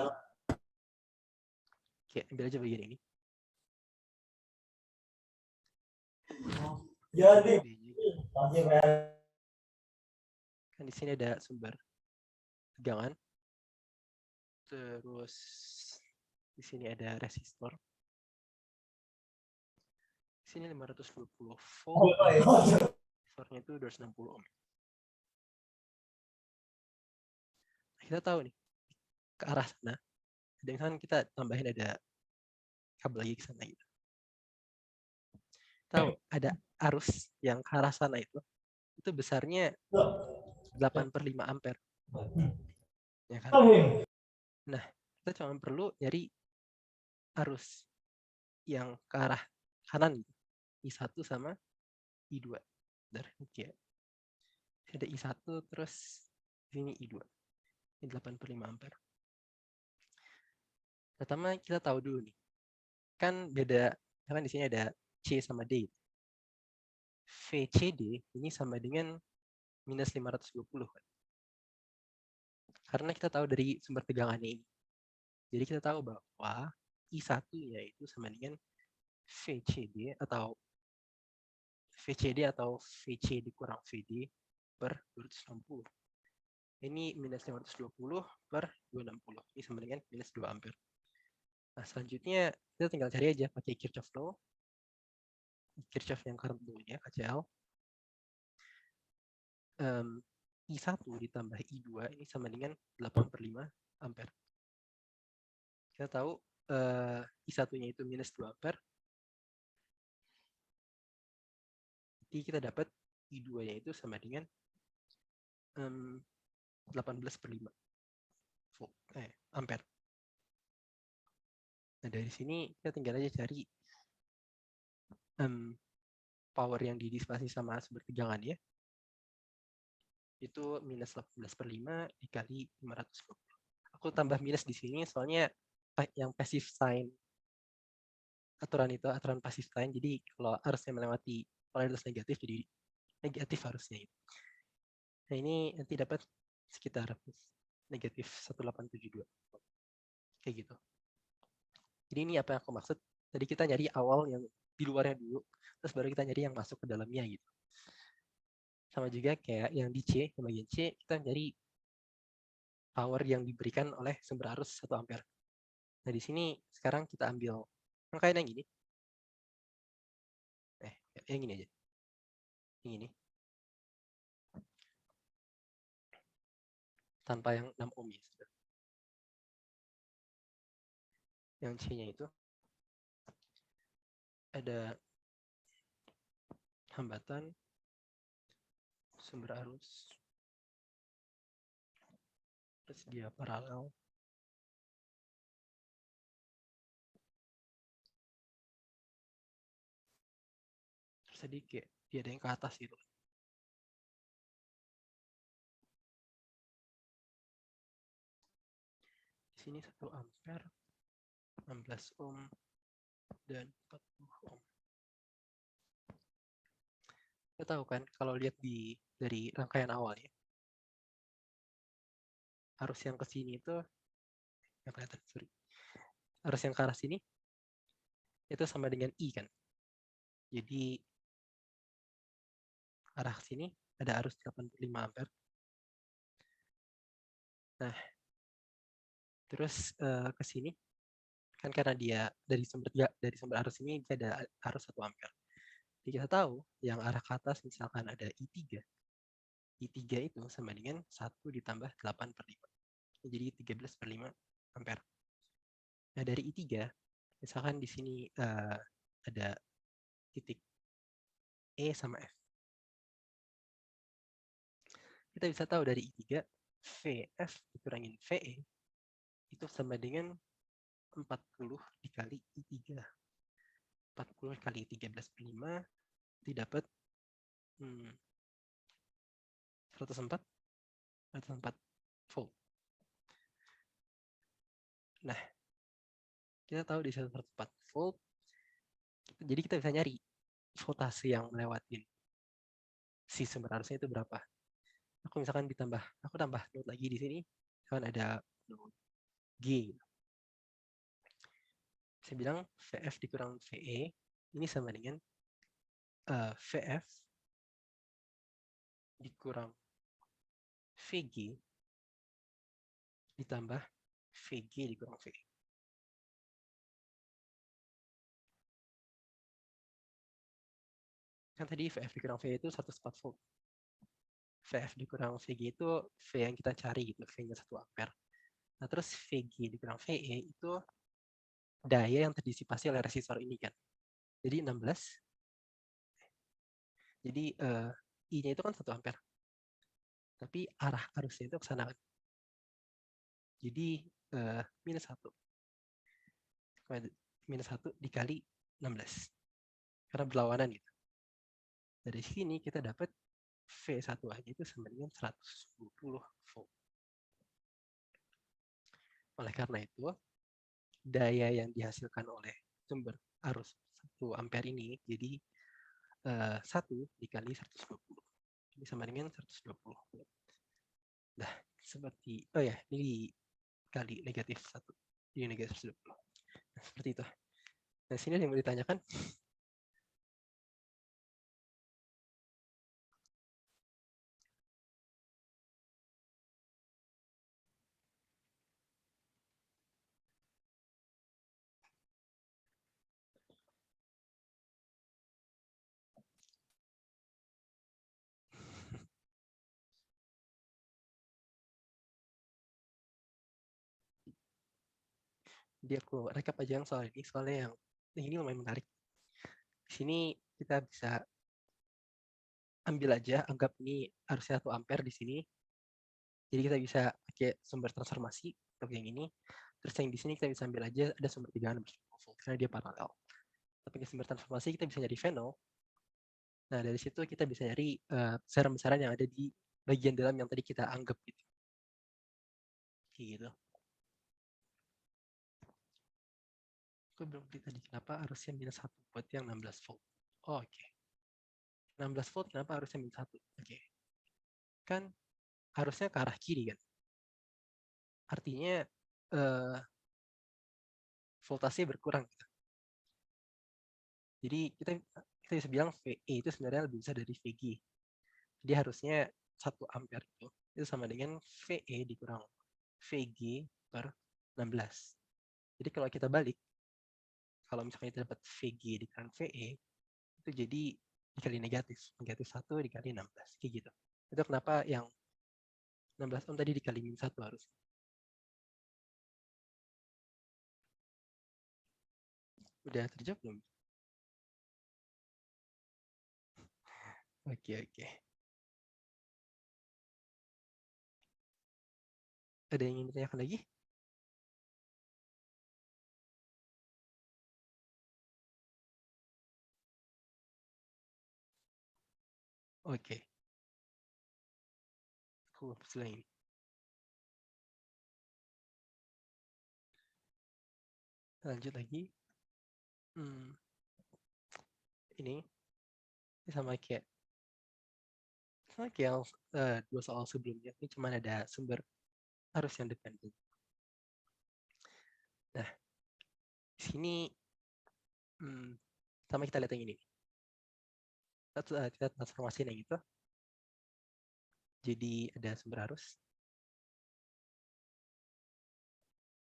D: Oke, ambil aja bagian ini.
F: Jadi,
D: kan di sini ada sumber tegangan. Terus di sini ada resistor. Di sini 520 volt. Resistornya itu 260 ohm. Kita tahu nih ke arah sana. Dengan kita tambahin ada kabel lagi ke sana gitu. Tahu ada arus yang ke arah sana itu besarnya 8/5 ampere. Ya kan? Nah, kita cuma perlu nyari arus yang ke arah kanan gitu. I1 sama I2. Bentar, ya. Ada I1 terus ini I2. Ini 8/5 ampere. Pertama kita tahu dulu nih. Kan beda, kan di sini ada C sama D. VCD ini sama dengan minus 520 kan. Karena kita tahu dari sumber tegangannya ini. Jadi kita tahu bahwa I1 yaitu sama dengan VCD atau VCD kurang VD per 260. Ini minus 520 per 260. Ini sama dengan minus 2 ampere. Nah, selanjutnya kita tinggal cari aja pakai Kirchhoff law. Kirchhoff yang current law-nya, KCL. I1 ditambah I2 ini sama dengan 8/5 ampere. Kita tahu I1-nya itu minus 2 ampere. Jadi kita dapat I2-nya itu sama dengan 18/5 volt, ampere. Nah, dari sini kita tinggal aja cari power yang didisipasi sama sumber tegangan ya. Itu minus 18/5 dikali 520. Aku tambah minus di sini soalnya yang passive sign aturan itu aturan passive sign. Jadi kalau arusnya melewati polaritas negatif jadi negatif harusnya itu. Nah, ini nanti dapat sekitar negatif 1872. Kayak gitu. Jadi ini apa yang aku maksud. Tadi kita nyari awal yang di luarnya dulu, terus baru kita nyari yang masuk ke dalamnya gitu. Sama juga kayak yang di C, yang bagian C, kita nyari power yang diberikan oleh sumber arus 1 ampere. Nah, di sini sekarang kita ambil rangkaian yang gini. Yang ini aja. Yang ini. Tanpa yang 6 ohm ya. Yang C-nya itu ada hambatan sumber arus. Terus dia paralel. Terus tadi kayak dia ada yang ke atas gitu. Di sini 1 ampere, 16 ohm, dan 40 ohm. Kita tahu kan kalau lihat dari rangkaian awalnya, arus yang ke sini itu yang kelihatan, sorry. Arus yang ke arah sini itu sama dengan I kan. Jadi arah sini ada arus 85 ampere. Nah, terus ke sini kan karena dia dari sumber arus ini dia ada arus 1 ampere. Jadi kita tahu yang arah ke atas misalkan ada I3. I3 itu sama dengan 1 ditambah 8/5. Jadi 13/5 ampere. Nah, dari I3 misalkan di sini ada titik E sama F. kita bisa tahu dari I3 VF dikurangin VE itu sama dengan 40 dikali I3. 40 kali 13/5 didapat 104 volt. Nah, kita tahu di 104 volt, jadi kita bisa nyari voltase yang melewatin si sumber arusnya itu berapa. Aku misalkan aku tambah node lagi di sini, kan ada node G. Saya bilang VF dikurang VE ini sama dengan VF dikurang VG ditambah VG dikurang VE. Kan tadi VF dikurang VE itu 104 volt. VF dikurang VG itu V yang kita cari gitu, V-nya 1 ampere. Nah, terus VG dikurang VE itu daya yang terdisipasi oleh resistor ini kan. Jadi 16. Jadi I-nya itu kan 1 ampere. Tapi arah arusnya itu ke sana kan. Jadi minus 1. Minus 1 dikali 16. Karena berlawanan gitu. Dari sini kita dapat V1 aja itu sama dengan 120 volt. Oleh karena itu, daya yang dihasilkan oleh sumber arus 1 ampere ini jadi 1 dikali 120. Ini sama dengan 120 volt. Nah, seperti, ini dikali negatif 1. Jadi negatif 120. Nah, seperti itu. Nah, sini yang mau ditanyakan. Jadi aku rekap aja yang soal ini, soalnya yang ini lumayan menarik. Di sini kita bisa ambil aja, anggap ini arusnya 1 ampere di sini. Jadi kita bisa pakai sumber transformasi untuk yang ini. Terus yang di sini kita bisa ambil aja ada sumber tegangan ber-10 volt karena dia paralel. Tapi ke sumber transformasi kita bisa nyari V0. Nah, dari situ kita bisa nyari besaran-besaran yang ada di bagian dalam yang tadi kita anggap gitu. Gitu. Aku belum beli tadi kenapa harusnya minus 1 buat yang 16 volt. Oh, oke. 16 volt kenapa harusnya minus 1? Oke. Kan harusnya ke arah kiri kan. Artinya voltase berkurang gitu. Jadi kita bisa bilang VE itu sebenarnya lebih besar dari VG. Jadi harusnya 1 ampere itu sama dengan VE dikurang VG per 16. Jadi kalau kita balik, kalau misalnya kita dapat VG dikurang VE, itu jadi dikali negatif 1 dikali 16, kayak gitu. Itu kenapa yang 16 ohm tadi dikali min 1 harus. Udah terjawab belum? Oke. Ada yang ingin ditanyakan lagi? Oke. Aku hapus lagi. Lanjut lagi. Ini sama kayak yang 2 soal sebelumnya. Ini cuma ada sumber arus yang dependen. Nah, di sini sama kita lihat yang ini. Kita transformasi yang itu. Jadi ada sumber arus.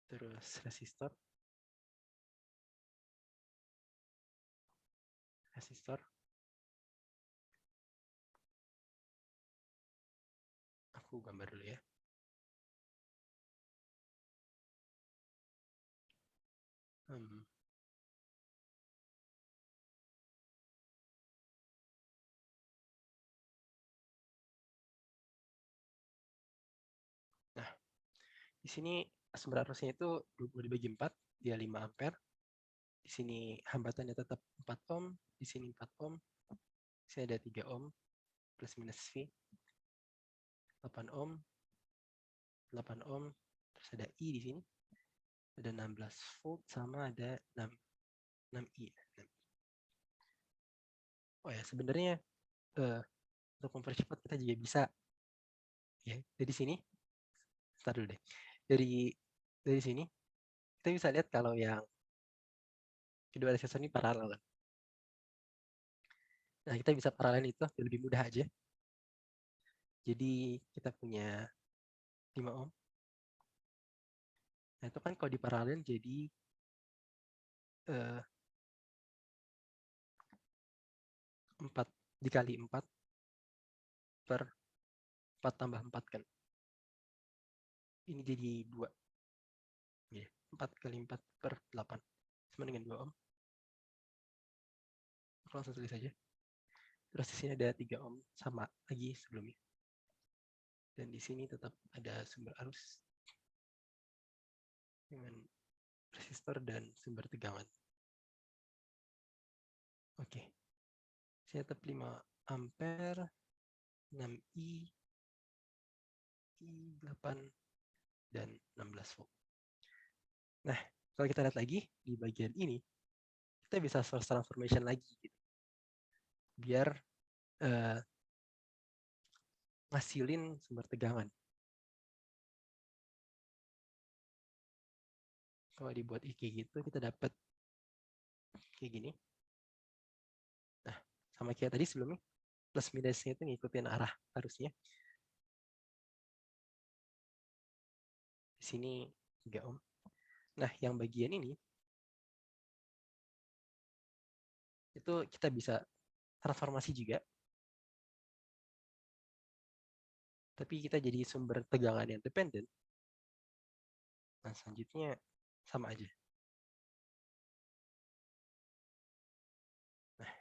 D: Terus resistor. Aku gambar dulu ya. Di sini sumber arusnya itu 20 dibagi 4, dia 5 ampere. Di sini hambatannya tetap 4 ohm, di sini 4 ohm. Di sini ada 3 ohm plus minus V. 8 ohm, 8 ohm, terus ada I di sini. Ada 16 volt sama ada 6I. Oh ya, sebenarnya untuk mempercepat kita juga bisa ya dari sini. Start dulu deh. Dari sini kita bisa lihat kalau yang kedua resistor ini paralel kan. Nah, kita bisa paralel itu lebih mudah aja. Jadi kita punya 5 ohm. Nah, itu kan kalau diparalel jadi 4 dikali 4 per 4 tambah 4 kan. Ini jadi 2. Ya, 4 kali 4 per 8 sama dengan 2 ohm. Aku langsung tulis saja. Terus di sini ada 3 ohm sama lagi sebelumnya. Dan di sini tetap ada sumber arus dengan resistor dan sumber tegangan. Oke. Saya tetap 5 ampere, 6I, I8, dan 16 volt. Nah, kalau kita lihat lagi di bagian ini, kita bisa source transformation lagi gitu. Biar ngasilin sumber tegangan. Kalau dibuat kayak gitu, kita dapat kayak gini. Nah, sama kayak tadi sebelumnya, plus minusnya itu ngikutin arah arusnya. Di sini 3 ohm. Nah, yang bagian ini, itu kita bisa transformasi juga. Tapi kita jadi sumber tegangan yang dependen. Nah, selanjutnya sama aja. Nah,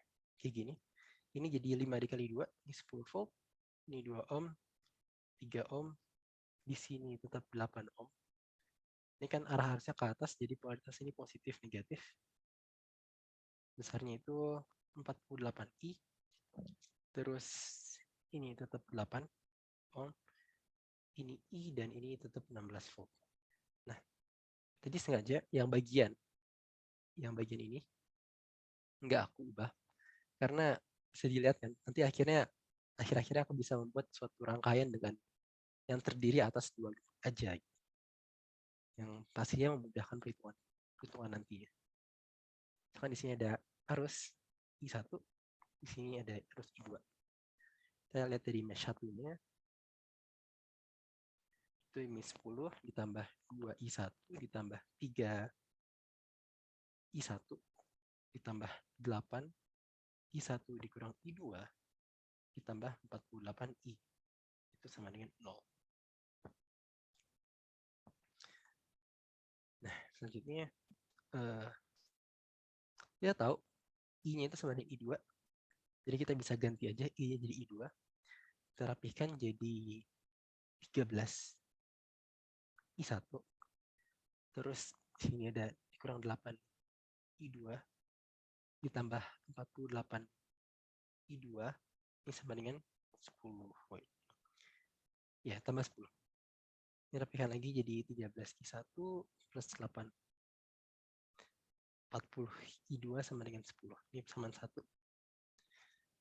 D: kayak gini. Ini jadi 5 dikali 2, ini 10 volt. Ini 2 ohm, 3 ohm. Di sini tetap 8 ohm. Ini kan arah arusnya ke atas, jadi polaritas ini positif negatif. Besarnya itu 48I. Terus ini tetap 8 ohm. Ini I dan ini tetap 16 volt. Nah, tadi sengaja yang bagian ini nggak aku ubah. Karena bisa dilihat kan, nanti akhirnya aku bisa membuat suatu rangkaian dengan yang terdiri atas 2 loop aja. Yang pastinya memudahkan perhitungan nantinya. Misalkan di sini ada arus I1, di sini ada arus I2. Kita lihat dari mesh 1-nya, itu ini 10 ditambah 2I1 ditambah 3I1 ditambah 8 I1 dikurang I2 ditambah 48I. Itu sama dengan 0. Nah, selanjutnya kita tahu I-nya itu sama dengan I2. Jadi kita bisa ganti aja I-nya jadi I2. Kita rapihkan jadi 13 I1. Terus sini ada dikurang 8 I2 ditambah 48 I2 ini sama dengan 10. Ya, tambah 10. Ini rapihkan lagi jadi 13 I1 plus 8. 40 I2 sama dengan 10. Ini persamaan 1.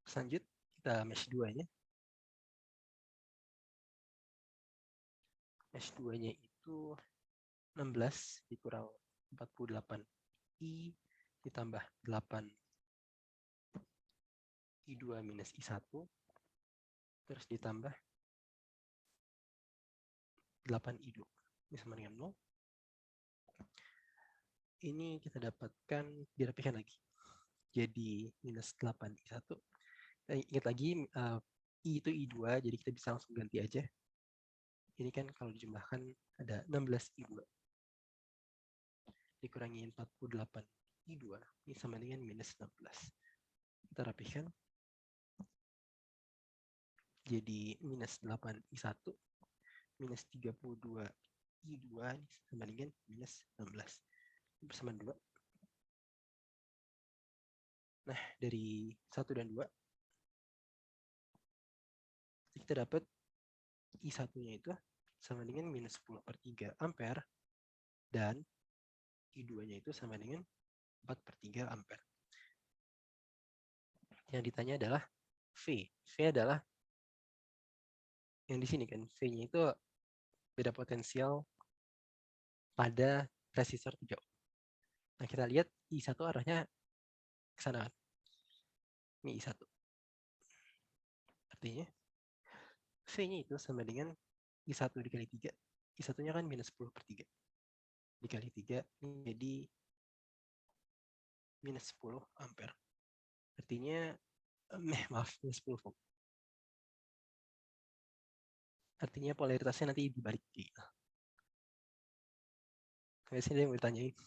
D: Selanjut, kita mesh 2-nya. Mesh 2-nya itu 16 dikurang 48 I ditambah 8 I2 minus I1 terus ditambah 8 I2. Ini sama dengan 0. Ini kita dapatkan dirapikan lagi. Jadi minus 8 I1. Ingat lagi I itu I2, jadi kita bisa langsung ganti aja. Ini kan kalau dijumlahkan ada 16 I2. Dikurangi 48 I2, ini sama dengan minus 16. Kita rapihkan. Jadi minus 8 I1 minus 32 I2 ini sama dengan minus 16. Persamaan 2. Nah, dari 1 dan 2, kita dapat I1-nya itu sama dengan minus 10/3 ampere, dan I2-nya itu sama dengan 4/3 ampere. Yang ditanya adalah V. V adalah yang di sini kan, V-nya itu beda potensial pada resistor 3 ohm. Nah, kita lihat I1 arahnya ke sana. Ini I1. Artinya V-nya itu sama dengan I1 dikali 3. I1-nya kan minus 10/3. Dikali 3 ini jadi minus 10 ampere. Artinya, maaf, minus 10 volt. Artinya polaritasnya nanti dibalik. Kayak sini yang ditanyain.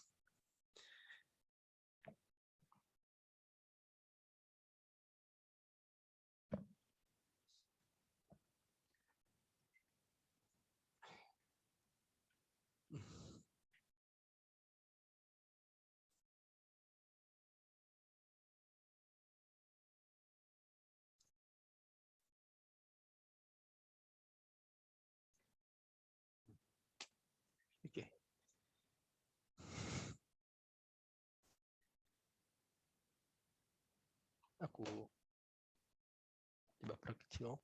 D: Oke. Aku coba perkecil.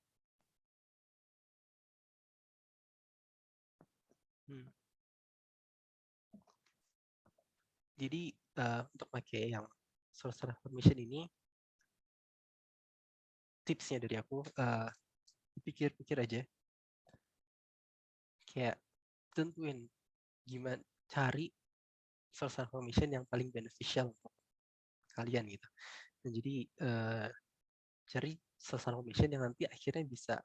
D: Jadi untuk pakai yang source transformation ini, tipsnya dari aku, pikir-pikir aja. Kayak tentuin gimana cari source transformation yang paling beneficial untuk kalian gitu. Dan jadi cari source transformation yang nanti akhirnya bisa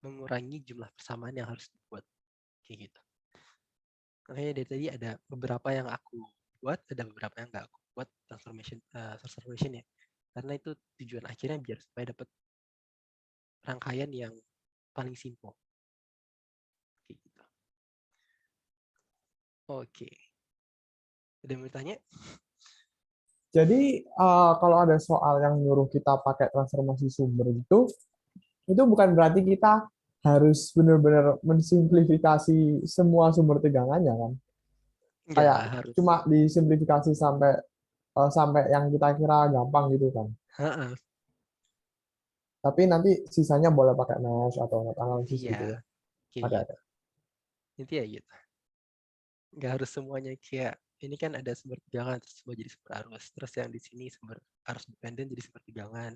D: mengurangi jumlah persamaan yang harus dibuat kayak gitu. Makanya dari tadi ada beberapa yang aku buat, ada beberapa yang nggak aku buat transformation, source transformation ya. Karena itu tujuan akhirnya biar supaya dapat rangkaian yang paling simple. Kayak gitu. Oke. Ada yang mau ditanya?
F: Jadi kalau ada soal yang nyuruh kita pakai transformasi sumber itu bukan berarti kita harus benar-benar mensimplifikasi semua sumber tegangannya kan?
D: Nggak
F: Kayak
D: harus.
F: cuma disimplifikasi sampai yang kita kira gampang gitu kan. Tapi nanti sisanya boleh pakai mesh atau net analysis gitu ya.
D: Kayak
F: Ada.
D: gitu. Intinya gitu. Nggak harus semuanya kayak ini kan ada sumber tegangan terus semua jadi sumber arus. Terus yang di sini sumber arus dependen jadi sumber tegangan.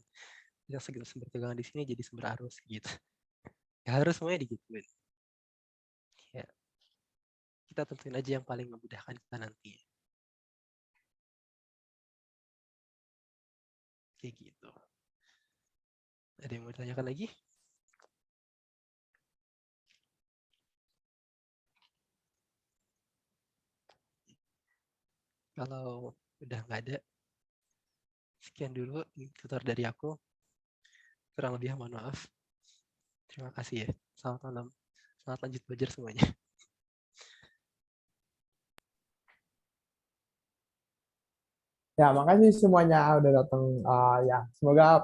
D: Yang segala sumber tegangan di sini jadi sumber arus gitu. Nggak harus semuanya digituin. Ya, kita tentuin aja yang paling memudahkan kita nanti. Kayak gitu. Ada yang mau ditanyakan lagi? Kalau udah nggak ada, sekian dulu tutor dari aku. Kurang lebih mohon maaf. Terima kasih ya. Selamat malam. Selamat lanjut belajar semuanya.
F: Ya, makasih semuanya udah datang. Ya, semoga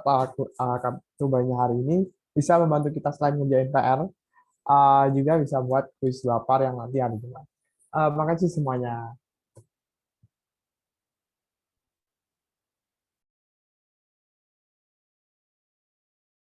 F: cobaannya hari ini bisa membantu kita selain ngerjain PR, juga bisa buat kuis lapar yang nanti ada juga. Makasih semuanya.